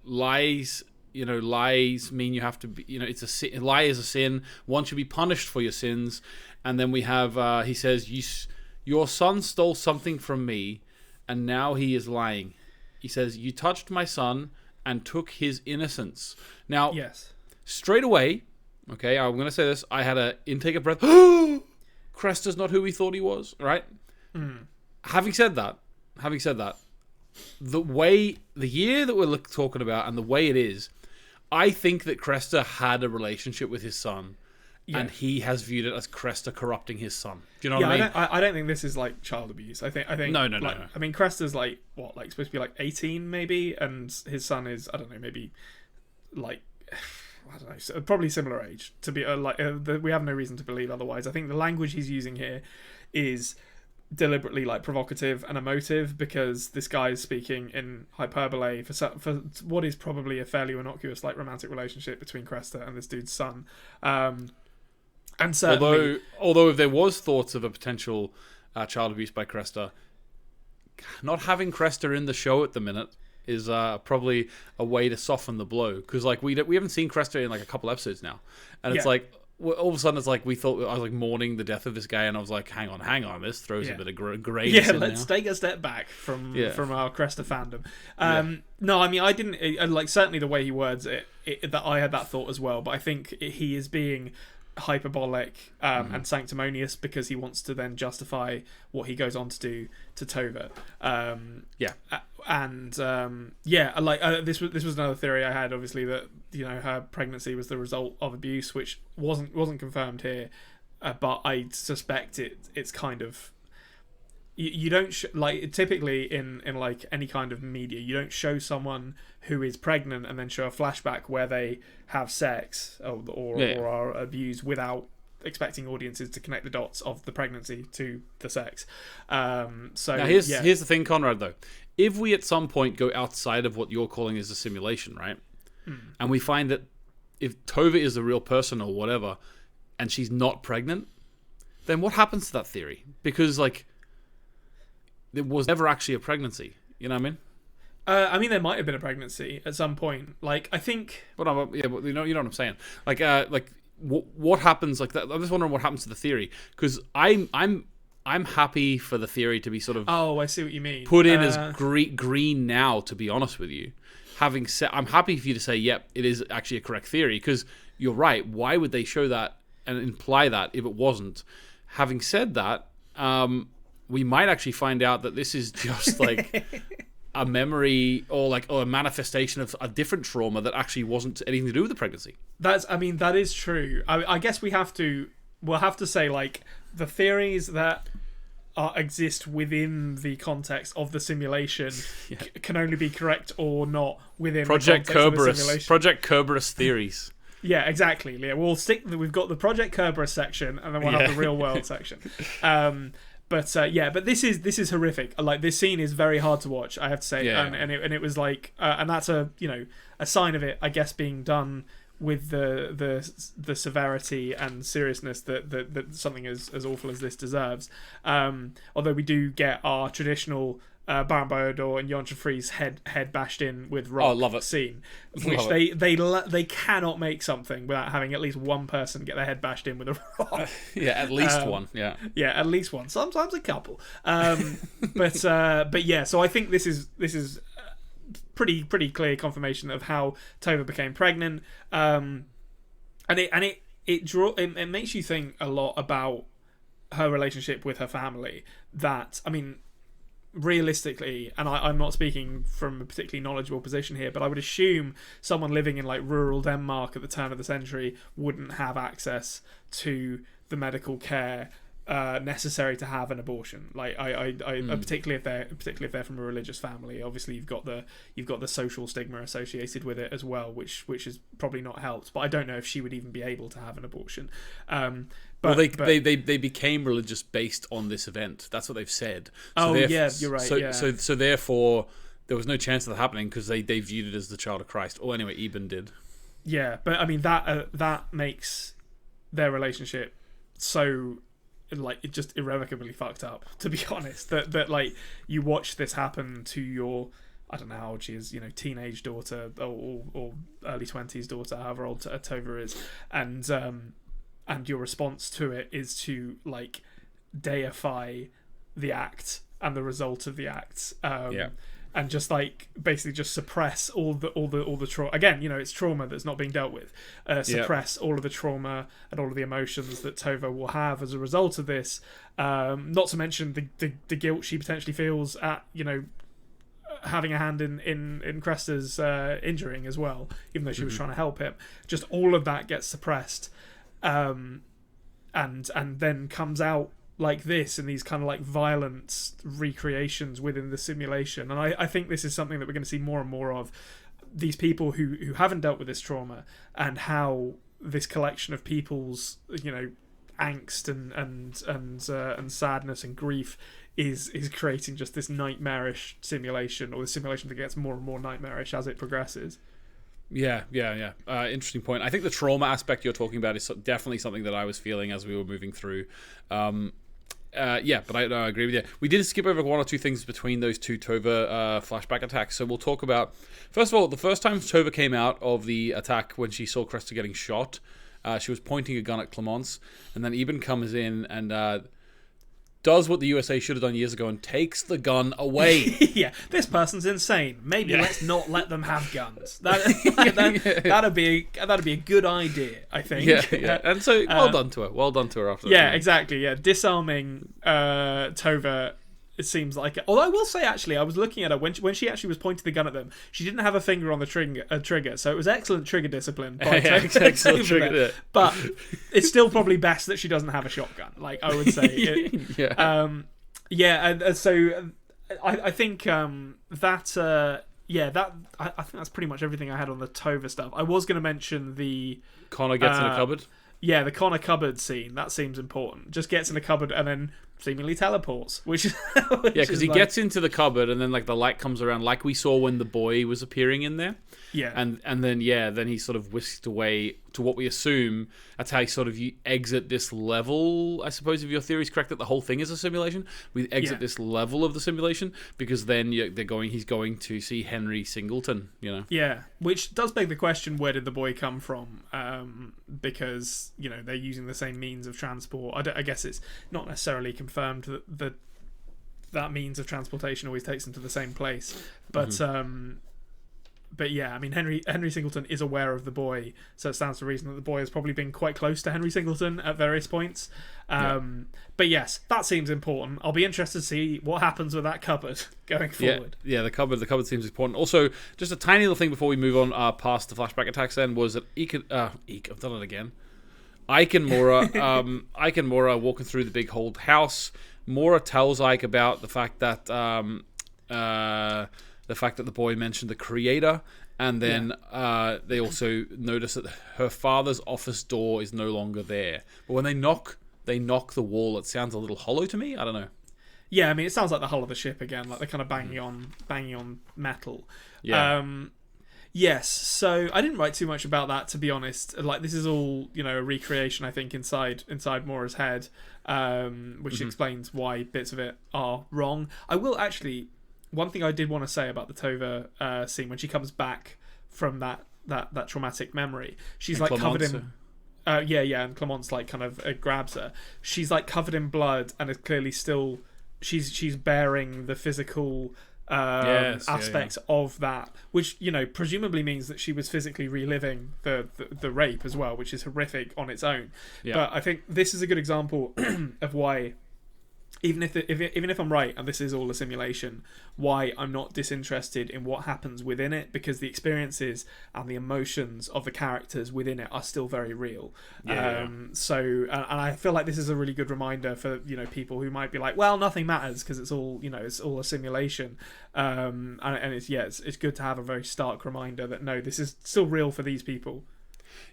lies. Lies mean you have to be. It's a sin. Lie is a sin. One should be punished for your sins. And then we have. He says, "Your son stole something from me, and now he is lying." He says, "You touched my son and took his innocence." Now, yes, straight away, okay, I'm going to say this. I had an intake of breath. Cresta's not who we thought he was, right? Having said that, the year that we're talking about and the way it is, I think that Cresta had a relationship with his son, and he has viewed it as Cresta corrupting his son. Do you know what I mean? I don't think this is like child abuse. I think no. I mean, Cresta's supposed to be 18 maybe, and his son is, I don't know, maybe I don't know, probably similar age to be we have no reason to believe otherwise. I think the language he's using here is deliberately provocative and emotive, because this guy is speaking in hyperbole for what is probably a fairly innocuous romantic relationship between Cresta and this dude's son. And certainly, although if there was thoughts of a potential child abuse by Cresta, not having Cresta in the show at the minute is probably a way to soften the blow, because we haven't seen Cresta in a couple episodes now, and it's all of a sudden it's we thought I was mourning the death of this guy, and I was hang on, this throws a bit of grace. Yeah, let's take a step back from our Cresta fandom. No, I mean, I didn't certainly the way he words it, that I had that thought as well, but I think he is being hyperbolic and sanctimonious because he wants to then justify what he goes on to do to Tova. This was another theory I had, obviously, that her pregnancy was the result of abuse, which wasn't confirmed here, but I suspect it's kind of, you don't typically in any kind of media, you don't show someone who is pregnant and then show a flashback where they have sex or are abused without expecting audiences to connect the dots of the pregnancy to the sex. So now here's the thing, Konrad, though. If we at some point go outside of what you're calling is a simulation, right? And we find that if Tova is a real person or whatever, and she's not pregnant, then what happens to that theory? Because there was never actually a pregnancy. You know what I mean? I mean, there might have been a pregnancy at some point. I think. But you know what I'm saying. What happens? I'm just wondering what happens to the theory, because I'm happy for the theory to be sort of. Oh, I see what you mean. Put in as green now. To be honest with you, having said, I'm happy for you to say, yep, it is actually a correct theory, because you're right. Why would they show that and imply that if it wasn't? Having said that, we might actually find out that this is just a memory or a manifestation of a different trauma that actually wasn't anything to do with the pregnancy. That is true. I guess we'll have to say the theories that exist within the context of the simulation can only be correct or not within Project the context of the simulation. Project Kerberos theories. Yeah, exactly. Yeah, we've got the Project Kerberos section, and then we'll have the real world section. But this is horrific. This scene is very hard to watch, I have to say, and it was and that's a sign of it, I guess, being done with the severity and seriousness that something as awful as this deserves. Although we do get our traditional Baron Biodor and Yontra Freeze head bashed in with rock scene, which they cannot make something without having at least one person get their head bashed in with a rock. At least one. Yeah, at least one. Sometimes a couple. But yeah. So I think this is pretty clear confirmation of how Tova became pregnant. And it makes you think a lot about her relationship with her family. That, I mean, realistically, and I'm not speaking from a particularly knowledgeable position here, but I would assume someone living in rural Denmark at the turn of the century wouldn't have access to the medical care necessary to have an abortion. Like particularly if they're from a religious family. Obviously, you've got the social stigma associated with it as well, which is probably not helped. But I don't know if she would even be able to have an abortion. They became religious based on this event. That's what they've said. So you're right. So therefore, there was no chance of that happening because they viewed it as the child of Christ. Or anyway, Eben did. Yeah, but I mean that makes their relationship so like it just irrevocably fucked up. To be honest, that like you watch this happen to your, I don't know how old she is, teenage daughter or early 20s daughter, however old Tova is, and your response to it is to like deify the act and the result of the act, and just like basically just suppress all the trauma. Again, it's trauma that's not being dealt with. Suppress all of the trauma and all of the emotions that Tova will have as a result of this. Not to mention the guilt she potentially feels at having a hand in Cresta's injuring as well, even though she was trying to help him. Just all of that gets suppressed, and then comes out like this in these kind of like violent recreations within the simulation. And I think this is something that we're going to see more and more of, these people who haven't dealt with this trauma, and how this collection of people's angst and sadness and grief is creating just this nightmarish simulation, or the simulation that gets more and more nightmarish as it progresses. Yeah. Interesting point. I think the trauma aspect you're talking about is definitely something that I was feeling as we were moving through. But I agree with you. We did skip over one or two things between those two Tova flashback attacks. So we'll talk about, first of all, the first time Tova came out of the attack when she saw Cresta getting shot, she was pointing a gun at Clemence, and then Eben comes in and does what the USA should have done years ago and takes the gun away. Yeah, this person's insane. Maybe let's not let them have guns. That'd be a good idea, I think. Yeah. And so, well done to her. Well done to her after that. Yeah, exactly. Yeah, disarming Tova. It seems like it. Although I will say, actually, I was looking at her when she actually was pointing the gun at them. She didn't have a finger on the trigger, so it was excellent trigger discipline. Excellent trigger. But it's still probably best that she doesn't have a shotgun. Like I would say. So I think that. I think that's pretty much everything I had on the Tova stuff. I was going to mention the Connor gets in a cupboard. Yeah, the Connor cupboard scene. That seems important. Just gets in a cupboard and then seemingly teleports, which because he gets into the cupboard and then like the light comes around, like we saw when the boy was appearing in there. Yeah, and then he sort of whisked away to what we assume. That's how you exit this level. I suppose if your theory is correct that the whole thing is a simulation, we exit this level of the simulation because then he's going to see Henry Singleton. Yeah, which does beg the question: where did the boy come from? Because they're using the same means of transport. I guess it's not necessarily confirmed that that means of transportation always takes them to the same place, but. But yeah, I mean, Henry Singleton is aware of the boy, so it stands to reason that the boy has probably been quite close to Henry Singleton at various points. But yes, that seems important. I'll be interested to see what happens with that cupboard going forward. Yeah, the cupboard seems important. Also, just a tiny little thing before we move on past the flashback attacks then, was that I've done it again. Ike and Mora walking through the big old house. Mora tells Ike about the fact that the boy mentioned the creator, and then they also notice that her father's office door is no longer there. But when they knock the wall. It sounds a little hollow to me. I don't know. Yeah, I mean, it sounds like the hull of the ship again, like they're kind of banging on metal. Yeah. Yes, so I didn't write too much about that, to be honest. Like, this is all, a recreation, I think, inside Mora's head, which explains why bits of it are wrong. I will actually... One thing I did want to say about the Tova scene, when she comes back from that traumatic memory, she's like covered in... and Clemence like kind of grabs her. She's like covered in blood and is clearly still... She's bearing the physical... aspects of that, which presumably means that she was physically reliving the rape as well, which is horrific on its own. But I think this is a good example of why even if I'm right and this is all a simulation, why I'm not disinterested in what happens within it, because the experiences and the emotions of the characters within it are still very real. So and I feel like this is a really good reminder for people who might be like, well, nothing matters because it's all it's all a simulation. And it's good to have a very stark reminder that no, this is still real for these people.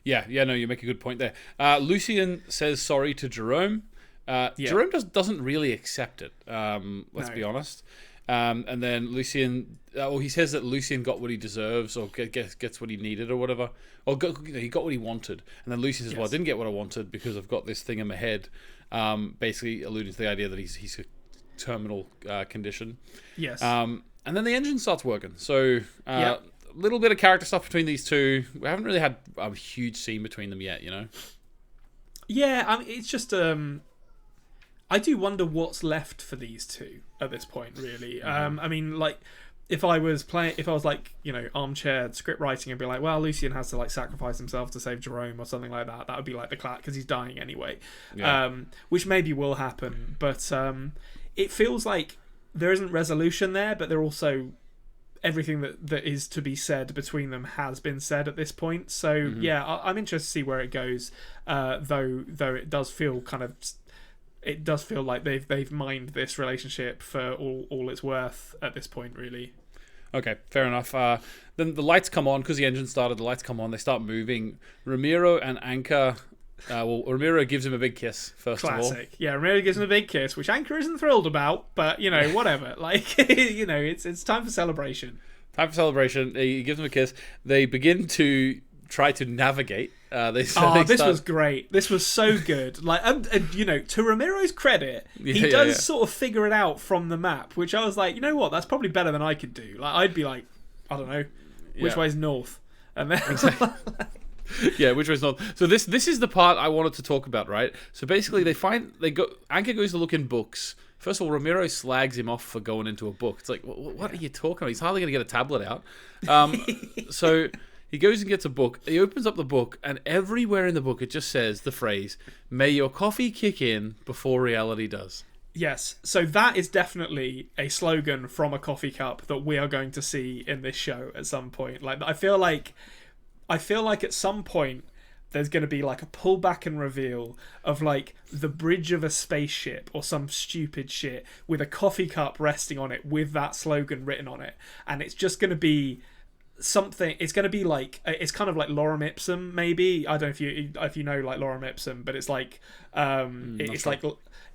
No, you make a good point there. Lucien says sorry to Jerome. Jerome doesn't really accept it. Let's be honest. And then Lucien, he says that Lucien got what he deserves, or gets what he needed, or whatever, or he got what he wanted. And then Lucien says, "Well, I didn't get what I wanted because I've got this thing in my head," basically alluding to the idea that he's a terminal condition. Yes. And then the engine starts working. So a little bit of character stuff between these two. We haven't really had a huge scene between them yet, Yeah, I mean, it's just I do wonder what's left for these two at this point, really. I mean, like, if I was like, armchair script writing and be like, well, Lucien has to like sacrifice himself to save Jerome or something like that. That would be like the class, because he's dying anyway. Which maybe will happen, but it feels like there isn't resolution there, but there also everything that is to be said between them has been said at this point. So I'm interested to see where it goes. Though it does feel like they've mined this relationship for all it's worth at this point, really. Okay, fair enough. Then the lights come on because the engine started. The lights come on. They start moving. Ramiro and Anka. Ramiro gives him a big kiss first of all. Classic. Yeah, Ramiro gives him a big kiss, which Anka isn't thrilled about, but whatever. Like it's time for celebration. He gives him a kiss. They begin to try to navigate. This was great. This was so good. Like, to Ramiro's credit, he does sort of figure it out from the map, which I was like, you know what? That's probably better than I could do. Like, I'd be like, I don't know, which way's north, and then. Which way's north? So this is the part I wanted to talk about, right? So basically, Anka goes to look in books. First of all, Ramiro slags him off for going into a book. It's like, what are you talking about? He's hardly going to get a tablet out. So. He goes and gets a book. He opens up the book, and everywhere in the book it just says the phrase, "May your coffee kick in before reality does." Yes, so that is definitely a slogan from a coffee cup that we are going to see in this show at some point. Like, I feel like at some point there's going to be like a pullback and reveal of like the bridge of a spaceship or some stupid shit with a coffee cup resting on it with that slogan written on it, and it's just going to be something. It's going to be like, it's kind of like lorem ipsum, maybe. I don't know if you know like lorem ipsum, but it's like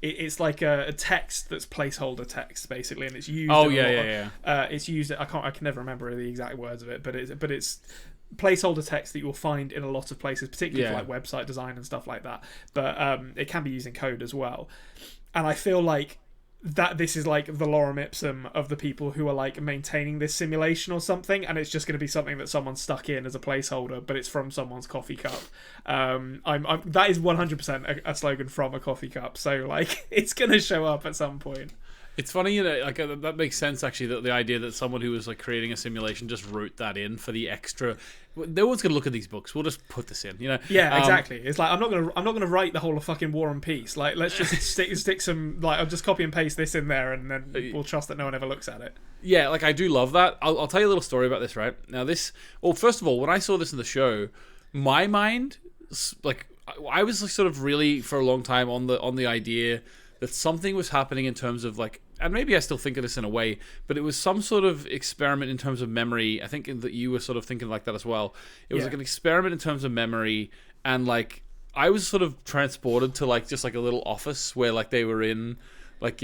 it's like a text that's placeholder text basically, and it's used. It's used. I can never remember the exact words of it, but it's placeholder text that you'll find in a lot of places, particularly for like website design and stuff like that. But it can be used in code as well, and I feel like that this is like the lorem ipsum of the people who are like maintaining this simulation or something, and it's just going to be something that someone stuck in as a placeholder, but it's from someone's coffee cup. That is 100% a slogan from a coffee cup, so like it's going to show up at some point. It's funny, like that makes sense actually. That the idea that someone who was like creating a simulation just wrote that in for the extra. No one's gonna look at these books. We'll just put this in, Yeah, exactly. It's like I'm not gonna write the whole of fucking War and Peace. Like, let's just stick some, like, I'll just copy and paste this in there, and then we'll trust that no one ever looks at it. Yeah, like I do love that. I'll tell you a little story about this. Right now, first of all, when I saw this in the show, my mind, like, I was like, sort of really for a long time on the idea that something was happening in terms of like, and maybe I still think of this in a way, but it was some sort of experiment in terms of memory. I think that you were sort of thinking like that as well. It was like an experiment in terms of memory, and like I was sort of transported to like just like a little office where like they were in, like,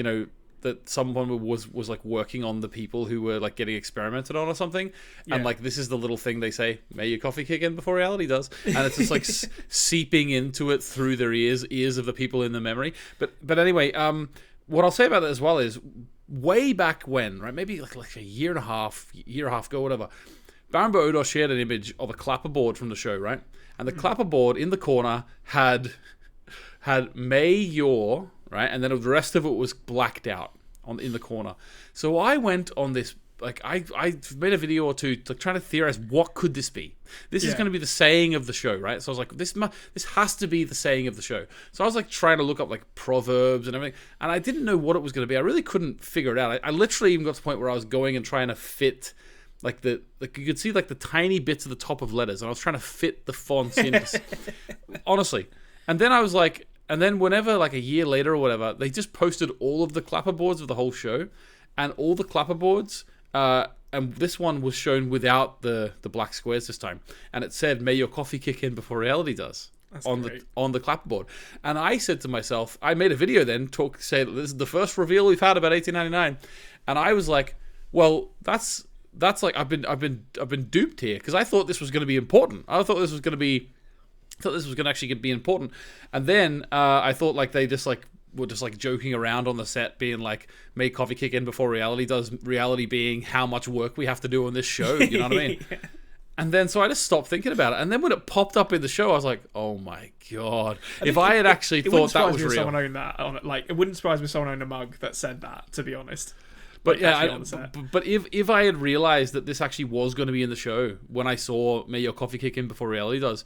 that someone was like working on the people who were like getting experimented on or something, and like this is the little thing they say, "May your coffee kick in before reality does," and it's just like seeping into it through their ears of the people in the memory. But anyway, what I'll say about that as well is, way back when, right, maybe like a year and a half ago, whatever, Baron Odor shared an image of a clapperboard from the show, right, and the clapperboard in the corner had "May your," right, and then the rest of it was blacked out in the corner. So I went on this I made a video or two like trying to theorize what could this be. This is going to be the saying of the show, right? So I was like, this has to be the saying of the show. So I was like trying to look up like proverbs and everything, and I didn't know what it was going to be. I really couldn't figure it out. I literally even got to the point where I was going and trying to fit like you could see like the tiny bits at the top of letters, and I was trying to fit the fonts in. Honestly, and then I was like, and then whenever like a year later or whatever, they just posted all of the clapperboards of the whole show, and all the clapperboards. And this one was shown without the black squares this time, and it said, "May your coffee kick in before reality does." That's on great. the clapperboard. And I said to myself, I made a video then say that this is the first reveal we've had about 1899, and I was like, well, that's like I've been duped here, because I thought this was going to be important. I thought this was going to actually be important, and then I thought like they just like were just like joking around on the set, being like, "May coffee kick in before reality does." Reality being how much work we have to do on this show. You know what I mean? Yeah. And then so I just stopped thinking about it. And then when it popped up in the show, I was like, "Oh my god!" If I had actually thought that was real, someone owned that. Like, it wouldn't surprise me if someone owned a mug that said that. To be honest. But yeah, but if I had realized that this actually was going to be in the show when I saw "May your coffee kick in before reality does,"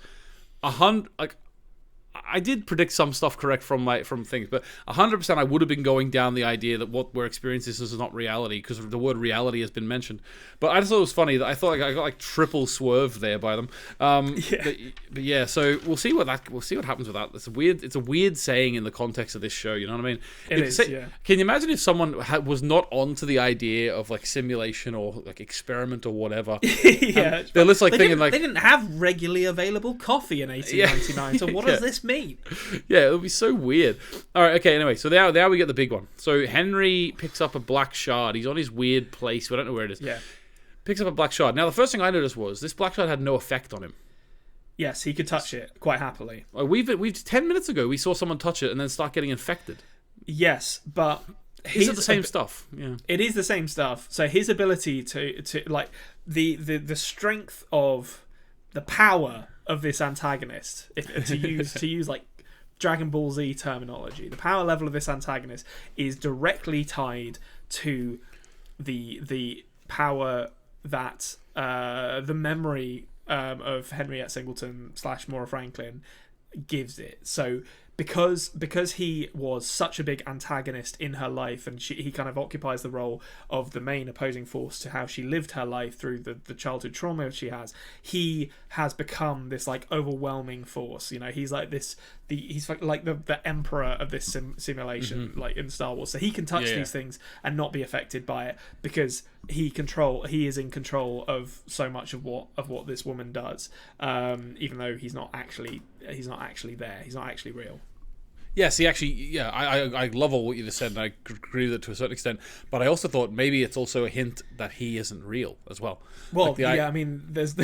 I did predict some stuff correct from things, but 100% I would have been going down the idea that what we're experiencing is not reality, because the word reality has been mentioned. But I just thought it was funny that I thought I got like triple swerved there by them. But yeah, so we'll see what happens with that. It's a weird saying in the context of this show. You know what I mean? It is. Yeah. Can you imagine if someone was not onto the idea of like simulation or like experiment or whatever? Yeah, they're just like thinking like they didn't have regularly available coffee in 1899. So what does this mean? Yeah, it would be so weird. All right, okay, anyway, so now we get the big one. So Henry picks up a black shard. He's on his weird place. We don't know where it is. Yeah. Picks up a black shard. Now, the first thing I noticed was this black shard had no effect on him. Yes, he could touch it quite happily. We've 10 minutes ago, we saw someone touch it and then start getting infected. Yes, but... Is it the same stuff? Yeah. It is the same stuff. So his ability to like the strength of the power of this antagonist, to use like Dragon Ball Z terminology, the power level of this antagonist is directly tied to the power that the memory of Henriette Singleton / Maura Franklin gives it. So because he was such a big antagonist in her life, and he kind of occupies the role of the main opposing force to how she lived her life through the childhood trauma she has, he has become this like overwhelming force. You know, he's like he's like the emperor of this simulation, like in Star Wars. So he can touch these things and not be affected by it, because he is in control of so much of what this woman does, even though he's not actually there. He's not actually real. Yes, I love all what you just said, and I agree with it to a certain extent. But I also thought maybe it's also a hint that he isn't real as well. Well, like I mean, there's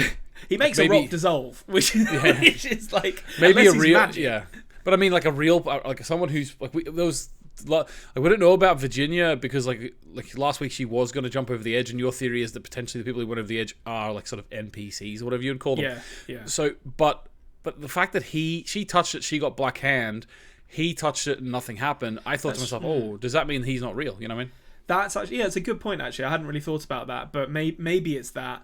he makes a rock dissolve, which is like maybe a real magic. But I mean, like a real, like someone who's like we don't know about Virginia, because like last week she was going to jump over the edge, and your theory is that potentially the people who went over the edge are like sort of NPCs or whatever you'd call them. Yeah. So, but the fact that she touched it, she got black hand. He touched it and nothing happened. I thought to myself, oh, does that mean he's not real? You know what I mean? That's actually, it's a good point, actually. I hadn't really thought about that, but maybe it's that.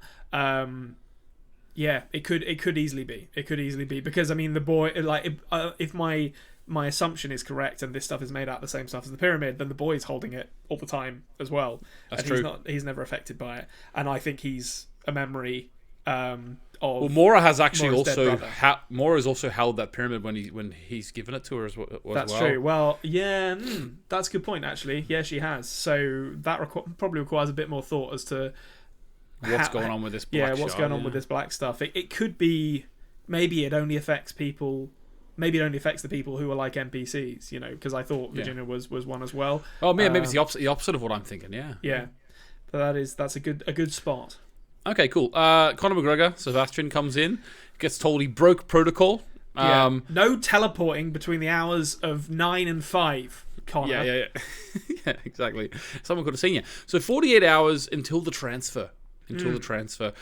It could easily be. It could easily be, because I mean, the boy, like, if my assumption is correct and this stuff is made out of the same stuff as the pyramid, then the boy is holding it all the time as well. That's true. He's never affected by it, and I think he's a memory. Well, Maura has actually Maura has also held that pyramid when he's given it to her as well. That's true. Well, yeah, that's a good point, actually. Yeah, she has. So that probably requires a bit more thought as to what's going on with this black what's going on with this black stuff. It could be, maybe it only affects people. Maybe it only affects the people who are like NPCs, you know, because I thought Virginia was one as well. Oh, maybe it's the opposite of what I'm thinking. Yeah. But that's a good spot. Okay, cool. Conor McGregor, Sebastian, comes in, gets told he broke protocol. No teleporting between the hours of 9 and 5, Conor. Yeah, exactly. Someone could have seen you. So 48 hours until the transfer. The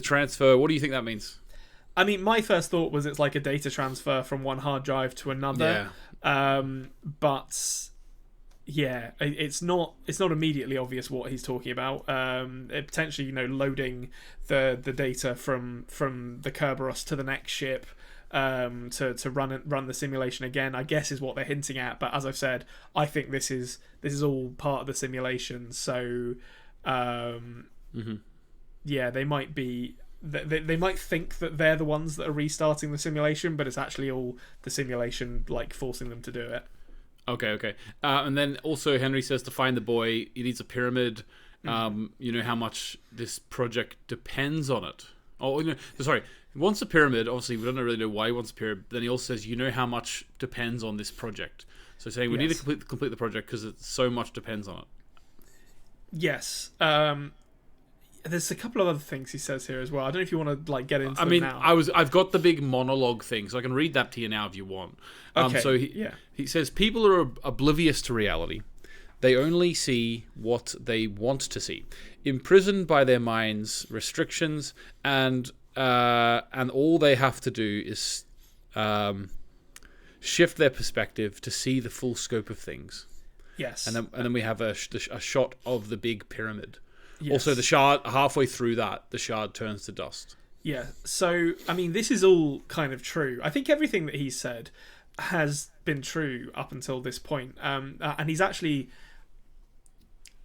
transfer, what do you think that means? I mean, my first thought was it's like a data transfer from one hard drive to another. Yeah. But Yeah, it's not immediately obvious what he's talking about. It potentially, loading the data from the Kerberos to the next ship, to run the simulation again, I guess is what they're hinting at. But as I've said, I think this is all part of the simulation. So, yeah, they might be. They might think that they're the ones that are restarting the simulation, but it's actually all the simulation like forcing them to do it. Okay. And then also Henry says to find the boy, he needs a pyramid. You know how much this project depends on it. Oh, sorry. He wants a pyramid. Obviously, we don't really know why he wants a pyramid. Then he also says, you know how much depends on this project. So saying we need to complete the project because so much depends on it. Yes. There's a couple of other things he says here as well. I don't know if you want to get into them now. I've got the big monologue thing, so I can read that to you now if you want. Okay. So he says people are oblivious to reality. They only see what they want to see, imprisoned by their minds' restrictions, and all they have to do is shift their perspective to see the full scope of things. Yes. And then we have a shot of the big pyramid. Yes. Also, the shard, halfway through that, the shard turns to dust. Yeah, so, I mean, this is all kind of true. I think everything that he said has been true up until this point. And he's actually...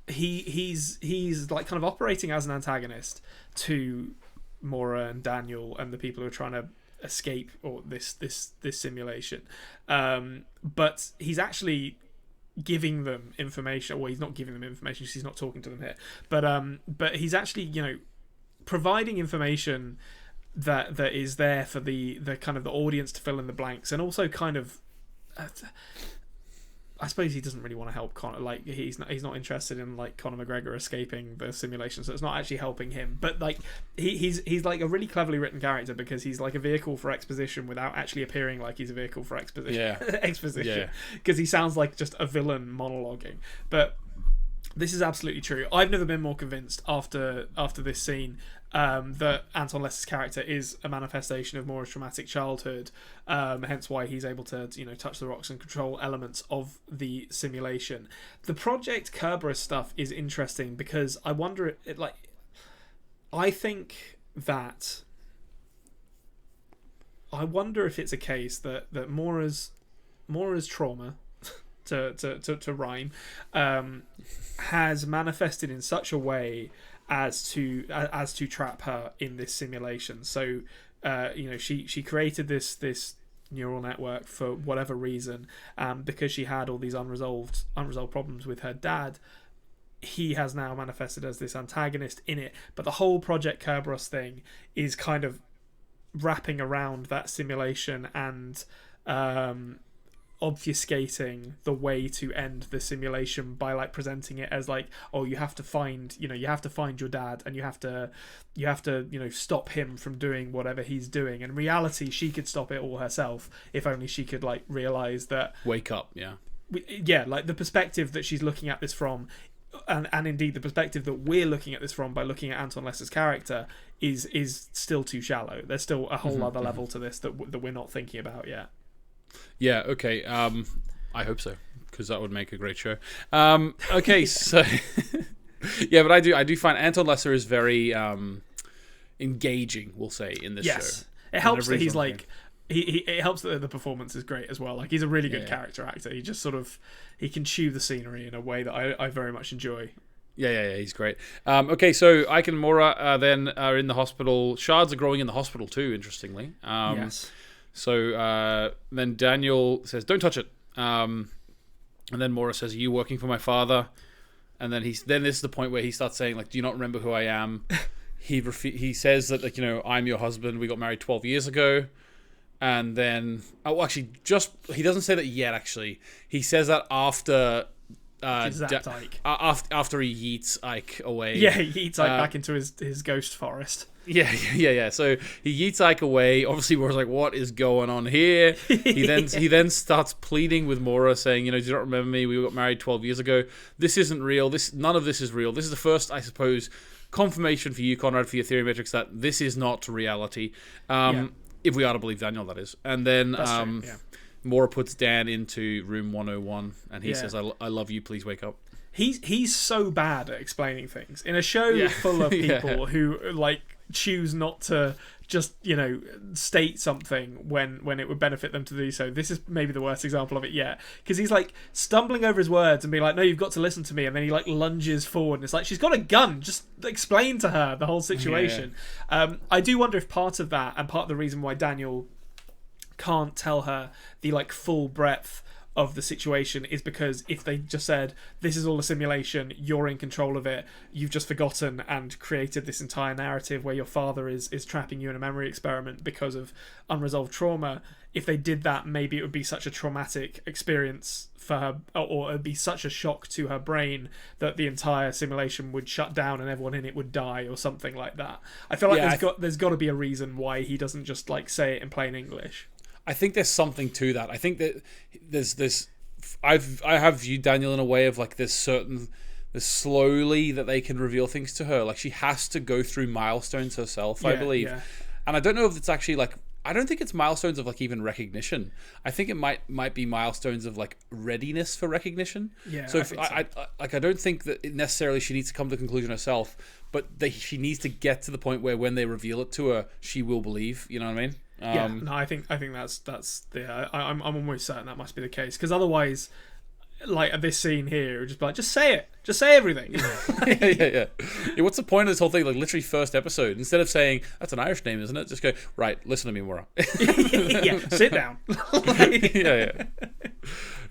He's like kind of operating as an antagonist to Mora and Daniel and the people who are trying to escape or this simulation. But he's actually... giving them information. Well, he's not giving them information because he's not talking to them here, but he's actually providing information that is there for the kind of the audience to fill in the blanks, and also kind of I suppose he doesn't really want to help Conor. Like he's not interested in like Conor McGregor escaping the simulation, so it's not actually helping him. But like he's like a really cleverly written character because he's like a vehicle for exposition without actually appearing like he's a vehicle for exposition. Yeah. Exposition. Because he sounds like just a villain monologuing. But this is absolutely true. I've never been more convinced after this scene that Anton Lesser's character is a manifestation of Mora's traumatic childhood, hence why he's able to touch the rocks and control elements of the simulation. The Project Kerberos stuff is interesting because I wonder I wonder if it's a case that Mora's trauma to rhyme has manifested in such a way as to trap her in this simulation. So she created this neural network for whatever reason, because she had all these unresolved problems with her dad. He has now manifested as this antagonist in it, but the whole Project Kerberos thing is kind of wrapping around that simulation and obfuscating the way to end the simulation by like presenting it as like, oh, you have to find your dad and you have to stop him from doing whatever he's doing. In reality, she could stop it all herself if only she could like realize that. Wake up, like the perspective that she's looking at this from, and indeed the perspective that we're looking at this from by looking at Anton Lesser's character is still too shallow. There's still a whole other level to this that we're not thinking about yet. Yeah, okay. I hope so, because that would make a great show. Okay, so... yeah, but I do find Anton Lesser is very engaging, we'll say, in this show. It helps that he's like... It helps that the performance is great as well. Like, he's a really good character actor. He just sort of... He can chew the scenery in a way that I very much enjoy. Yeah, he's great. Okay, so Ike and Mora then are in the hospital. Shards are growing in the hospital too, interestingly. Yes. So then Daniel says, "Don't touch it." And then Mora says, "Are you working for my father?" And then then this is the point where he starts saying, like, "Do you not remember who I am?" He says that, like, I'm your husband. We got married 12 years ago. And then he doesn't say that yet. Actually, he says that after. Ike. After he yeets Ike away. Yeah, he yeets Ike back into his ghost forest. Yeah. So he yeets Ike away. Obviously, Mora's like, "What is going on here?" He then starts pleading with Mora, saying, "Do you not remember me? We got married 12 years ago. This isn't real. None of this is real. This is the first, I suppose, confirmation for you, Konrad, for your theory matrix that this is not reality. If we are to believe Daniel, that is." And then Maura puts Dan into room 101, and he says, I love you, please wake up. He's so bad at explaining things in a show full of people who like choose not to just state something when it would benefit them to do so. This is maybe the worst example of it yet, because he's like stumbling over his words and being like, no, you've got to listen to me, and then he like lunges forward and it's like, she's got a gun, just explain to her the whole situation. I do wonder if part of that, and part of the reason why Daniel can't tell her the like full breadth of the situation, is because if they just said, this is all a simulation, you're in control of it, you've just forgotten and created this entire narrative where your father is trapping you in a memory experiment because of unresolved trauma. If they did that, maybe it would be such a traumatic experience for her, or it would be such a shock to her brain that the entire simulation would shut down and everyone in it would die, or something like that. I feel like there's got to be a reason why he doesn't just like say it in plain English. I think there's something to that. I think that there's this. I have viewed Daniel in a way of like there's slowly that they can reveal things to her. Like she has to go through milestones herself, I believe. Yeah. And I don't know if it's actually like, I don't think it's milestones of like even recognition. I think it might be milestones of like readiness for recognition. Yeah. So I don't think that necessarily she needs to come to the conclusion herself, but she needs to get to the point where when they reveal it to her, she will believe. You know what I mean? No, I think that's I'm almost certain that must be the case, because otherwise, like at this scene here, it would just be like, just say it, just say everything. yeah. What's the point of this whole thing? Like literally first episode, instead of saying that's an Irish name, isn't it? Just go, right, listen to me, Maura. Sit down. yeah.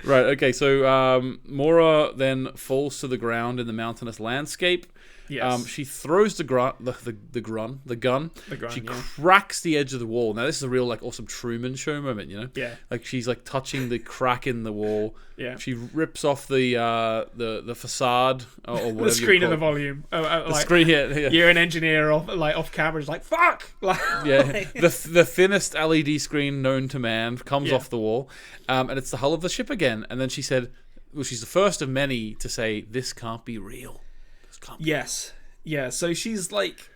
Right. Okay. So Maura then falls to the ground in the mountainous landscape. Yes. She throws the gun. She cracks the edge of the wall. Now this is a real like awesome Truman Show moment, you know? Yeah. Like she's like touching the crack in the wall. Yeah. She rips off the facade or whatever. The screen of the volume. The like, screen. Yeah. You're an engineer off camera, just like fuck. Yeah. The thinnest LED screen known to man comes off the wall, and it's the hull of the ship again. And then she said, well, she's the first of many to say, "This can't be real." Yes. Yeah. So she's like,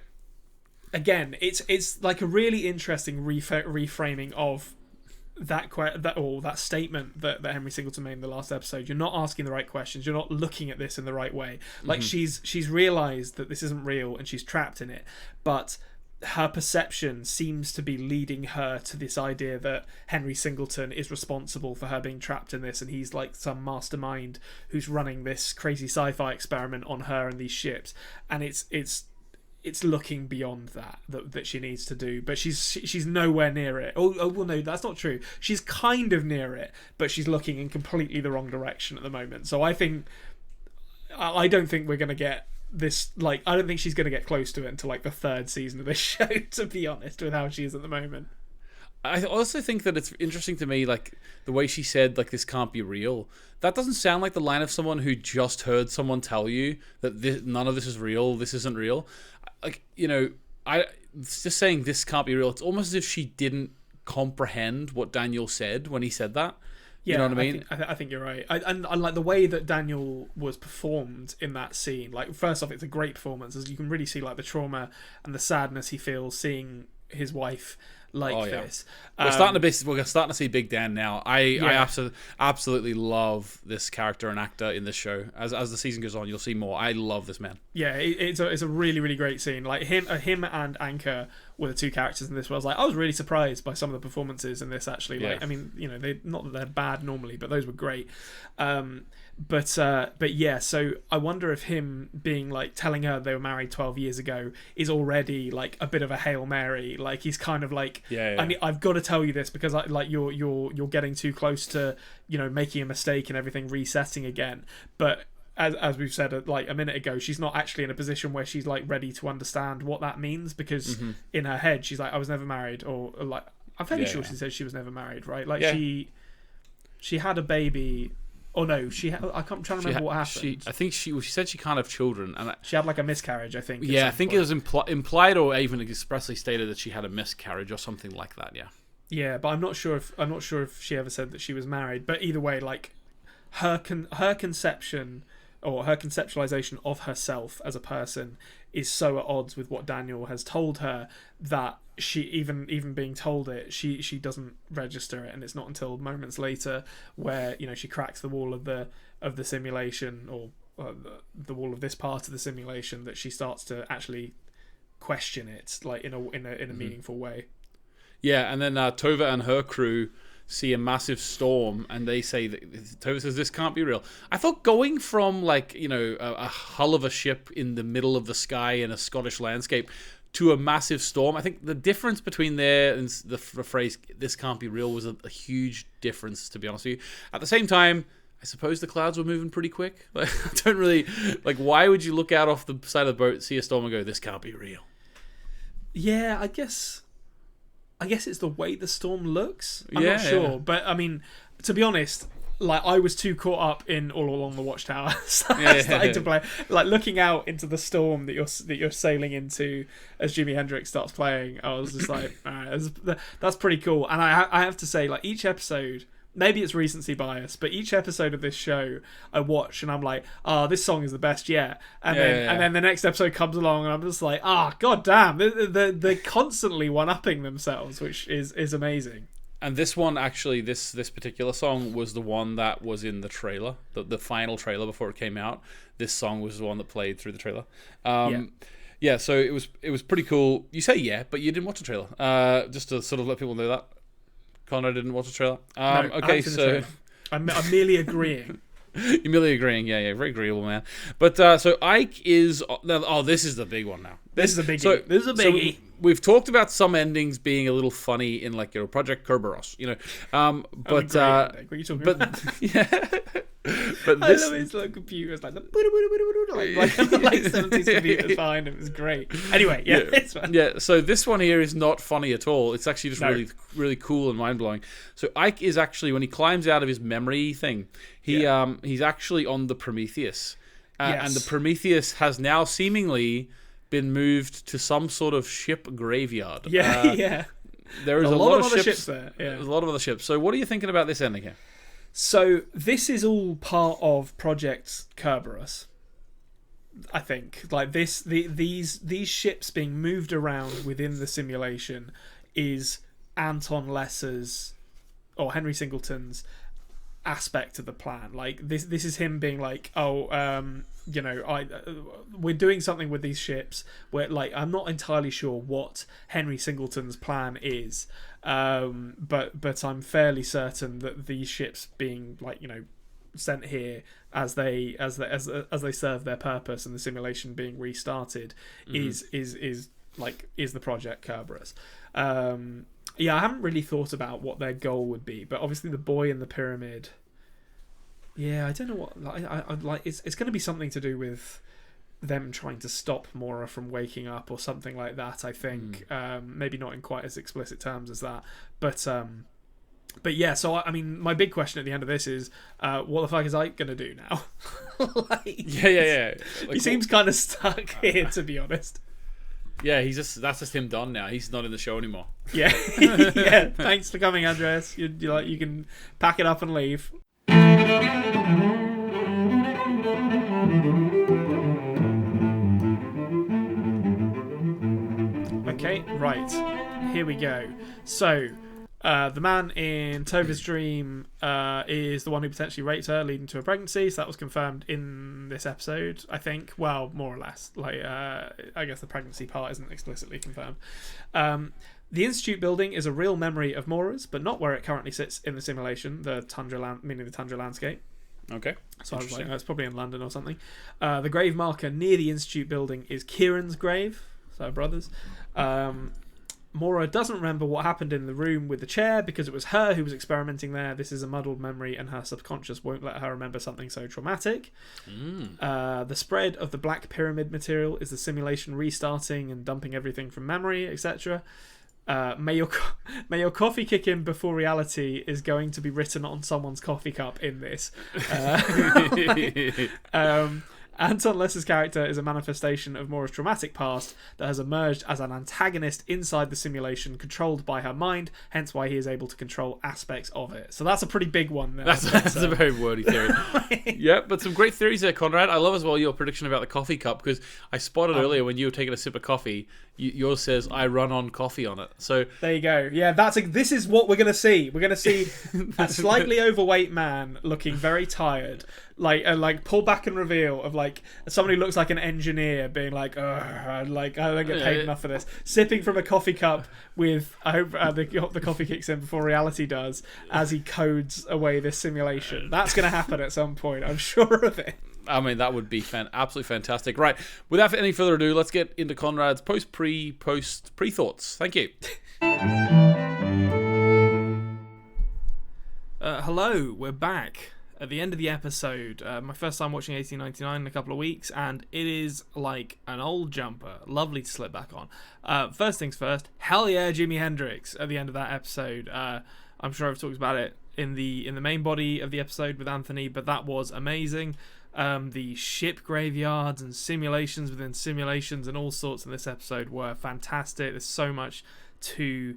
again, it's like a really interesting reframing of that statement that Henry Singleton made in the last episode. You're not asking the right questions. You're not looking at this in the right way. Like she's realized that this isn't real and she's trapped in it, but her perception seems to be leading her to this idea that Henry Singleton is responsible for her being trapped in this, and he's like some mastermind who's running this crazy sci-fi experiment on her and these ships. And it's looking beyond that she needs to do, but she's nowhere near it. Oh well, no, that's not true. She's kind of near it, but she's looking in completely the wrong direction at the moment. So I don't think we're gonna get this, like, I don't think she's going to get close to it until like the third season of this show, to be honest, with how she is at the moment. I also think that it's interesting to me, like the way she said, like, this can't be real. That doesn't sound like the line of someone who just heard someone tell you that none of this is real, this isn't real. Like, just saying this can't be real, it's almost as if she didn't comprehend what Daniel said when he said that. You know what I mean? I think you're right. And like the way that Daniel was performed in that scene, like, first off, it's a great performance, as you can really see like the trauma and the sadness he feels seeing his wife this. We're starting to see Big Dan now. I absolutely love this character and actor in this show. As the season goes on, you'll see more. I love this man. Yeah, it's a really, really great scene. Like him and Anchor were the two characters in this. Where I was really surprised by some of the performances in this. Actually, like, I mean, they, not that they're bad normally, but those were great. But yeah, so I wonder if him being like telling her they were married 12 years ago is already like a bit of a Hail Mary. Like he's kind of like, I've got to tell you this because you're getting too close to making a mistake and everything resetting again. But as we've said like a minute ago, she's not actually in a position where she's like ready to understand what that means, because in her head she's like, I was never married, or like I'm fairly sure she said she was never married, right? Like she had a baby. Oh no, I'm trying to remember what happened. I think she said she can't have children, and she had like a miscarriage, I think. Yeah, I think it was implied or even expressly stated that she had a miscarriage or something like that. Yeah. Yeah, but I'm not sure if she ever said that she was married. But either way, like her conception or her conceptualization of herself as a person is so at odds with what Daniel has told her that she even being told it, she doesn't register it, and it's not until moments later where she cracks the wall of the simulation, or the wall of this part of the simulation, that she starts to actually question it, like in a meaningful way. Yeah, and then Tova and her crew see a massive storm, and they say that Tova says this can't be real. I thought going from a hull of a ship in the middle of the sky in a Scottish landscape to a massive storm, I think the difference between there and the phrase "this can't be real" was a huge difference, to be honest with you. At the same time, I suppose the clouds were moving pretty quick. Like, I don't really why would you look out off the side of the boat, see a storm, and go, "This can't be real"? Yeah, I guess it's the way the storm looks. I'm not sure, yeah. But I mean, to be honest, I was too caught up in All Along the Watchtower. So I started to play, looking out into the storm that you're sailing into as Jimi Hendrix starts playing. I was just like, all right, that's pretty cool. And I have to say, each episode, maybe it's recency bias, but each episode of this show I watch and I'm like, this song is the best yet. And then the next episode comes along and I'm just like, god damn, they're constantly one-upping themselves, which is amazing. And this one, actually, this particular song was the one that was in the trailer, the final trailer before it came out. This song was the one that played through the trailer. Yeah, so it was pretty cool. You say yeah, but you didn't watch the trailer. Just to sort of let people know that. Conrad didn't watch the trailer. No, okay, so I'm merely agreeing. You're merely agreeing, yeah, very agreeable, man. But so Ike is. This is the big one now. This is a biggie. This is a biggie. So we've talked about some endings being a little funny in Project Kerberos, but what are you talking about? Yeah. But this, I love his little computers, like 70s computers fine. It was great. Anyway, it's fun. Yeah, so this one here is not funny at all. It's actually just really, really cool and mind blowing. So Ike is actually, when he climbs out of his memory thing, he's actually on the Prometheus, and the Prometheus has now seemingly been moved to some sort of ship graveyard. Yeah. There is a lot of other ships there. Yeah. There's a lot of other ships. So what are you thinking about this ending here? So this is all part of Project Kerberos, I think. These ships being moved around within the simulation is Anton Lesser's, or Henry Singleton's, aspect of the plan. This is him being like, we're doing something with these ships where I'm not entirely sure what Henry Singleton's plan is, but I'm fairly certain that these ships being sent here as they serve their purpose and the simulation being restarted is the Project Kerberos. I haven't really thought about what their goal would be, but obviously the boy in the pyramid. Yeah, I don't know what. It's going to be something to do with them trying to stop Mora from waking up or something like that. I think maybe not in quite as explicit terms as that, but yeah. So I mean, my big question at the end of this is, what the fuck is Ike going to do now? Yeah. He seems kind of stuck here, to be honest. Yeah, that's just him done now. He's not in the show anymore. Yeah, yeah. Thanks for coming, Andres. You can pack it up and leave. Okay, right. Here we go. So, the man in Tova's dream is the one who potentially raped her, leading to a pregnancy. So that was confirmed in this episode, I think. Well, more or less. I guess the pregnancy part isn't explicitly confirmed. The Institute building is a real memory of Mora's, but not where it currently sits in the simulation, the tundra landscape. Okay. So I was like, it's probably in London or something. The grave marker near the Institute building is Kieran's grave, so brothers. Mora doesn't remember what happened in the room with the chair because it was her who was experimenting there. This is a muddled memory and her subconscious won't let her remember something so traumatic. The spread of the black pyramid material is the simulation restarting and dumping everything from memory, etc. May your coffee kick in before reality is going to be written on someone's coffee cup in this. Anton Lesser's character is a manifestation of Mora's traumatic past that has emerged as an antagonist inside the simulation, controlled by her mind, hence why he is able to control aspects of it. So that's a pretty big one there. That's a very wordy theory. Yeah, but some great theories there, Konrad. I love as well your prediction about the coffee cup, because I spotted earlier when you were taking a sip of coffee, yours says, I run on coffee on it. So there you go. Yeah, this is what we're going to see. We're going to see a slightly overweight man looking very tired, like pull back and reveal of like somebody who looks like an engineer being like, I don't get paid enough for this, sipping from a coffee cup with, I hope the coffee kicks in before reality does, as he codes away this simulation. That's going to happen at some point, I'm sure of it. I mean, that would be absolutely fantastic. Right, without any further ado, let's get into Konrad's pre thoughts. Thank you. Hello, we're back at the end of the episode. My first time watching 1899 in a couple of weeks, and it is like an old jumper. Lovely to slip back on. First things first, hell yeah, Jimi Hendrix at the end of that episode. I'm sure I've talked about it in the main body of the episode with Anthony, but that was amazing. The ship graveyards and simulations within simulations and all sorts in this episode were fantastic. There's so much to,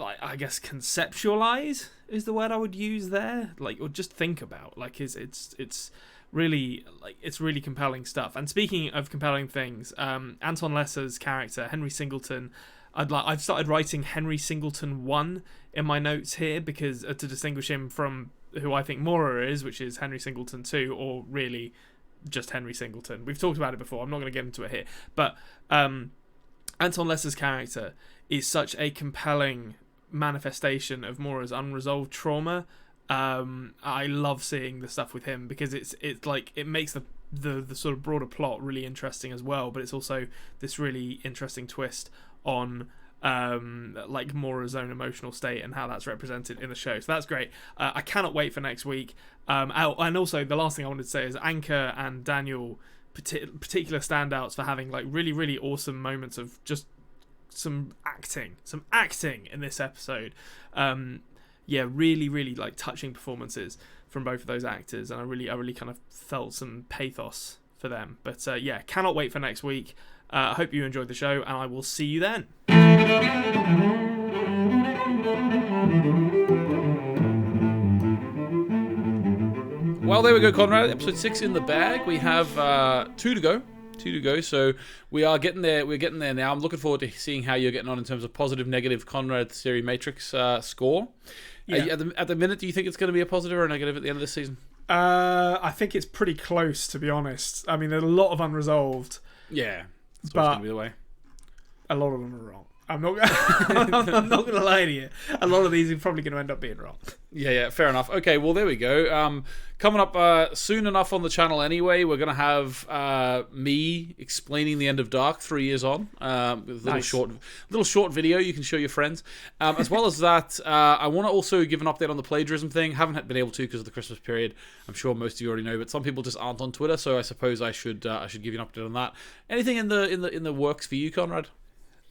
I guess, conceptualize is the word I would use there, or just think about. It's really compelling stuff. And speaking of compelling things, Anton Lesser's character Henry Singleton, I've started writing Henry Singleton 1 in my notes here, because to distinguish him from who I think Mora is, which is Henry Singleton 2, or really just Henry Singleton. We've talked about it before, I'm not going to get into it here, but Anton Lesser's character is such a compelling manifestation of Mora's unresolved trauma. I love seeing the stuff with him, because it's like it makes the sort of broader plot really interesting as well, but it's also this really interesting twist on Mora's own emotional state and how that's represented in the show. So that's great. I cannot wait for next week. And also the last thing I wanted to say is Anka and Daniel, particular standouts for having really, really awesome moments of just some acting in this episode. Really, really touching performances from both of those actors, and I really kind of felt some pathos for them. But cannot wait for next week. I hope you enjoyed the show, and I will see you then. Well, there we go, Konrad. Episode 6 in the bag. We have 2 to go. So we are getting there. We're getting there now. I'm looking forward to seeing how you're getting on in terms of positive, negative Konrad Theory Matrix score. Yeah. At the minute, do you think it's going to be a positive or a negative at the end of this season? I think it's pretty close, to be honest. I mean, there's a lot of unresolved. Yeah, that's but going to be the way. A lot of them are wrong. I'm not going to lie to you. A lot of these are probably going to end up being wrong. Yeah, fair enough. Okay, well, there we go. Coming up soon enough on the channel anyway, we're going to have me explaining the end of Dark 3 years on. With a little short video you can show your friends. As well as that, I want to also give an update on the plagiarism thing. Haven't been able to because of the Christmas period. I'm sure most of you already know, but some people just aren't on Twitter, so I suppose I should give you an update on that. Anything in the works for you, Konrad?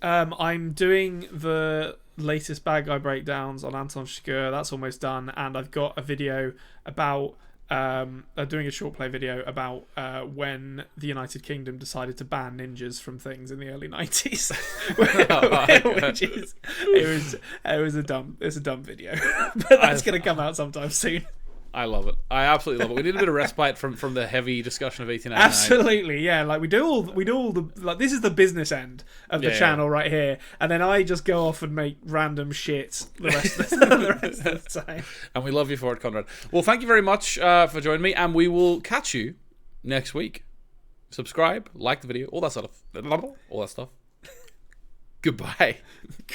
I'm doing the latest Bad Guy breakdowns on Anton Chigurh. That's almost done, and I've got a video about doing a short play video about when the United Kingdom decided to ban ninjas from things in the early 90s. Which is it's a dumb video, but that's going to come out sometime soon. I love it. I absolutely love it. We need a bit of respite from the heavy discussion of 1899. Absolutely, yeah. We do all the this is the business end of the channel right here, and then I just go off and make random shit the rest of the time. And we love you for it, Konrad. Well, thank you very much for joining me, and we will catch you next week. Subscribe, like the video, all that stuff. Goodbye.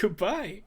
Goodbye.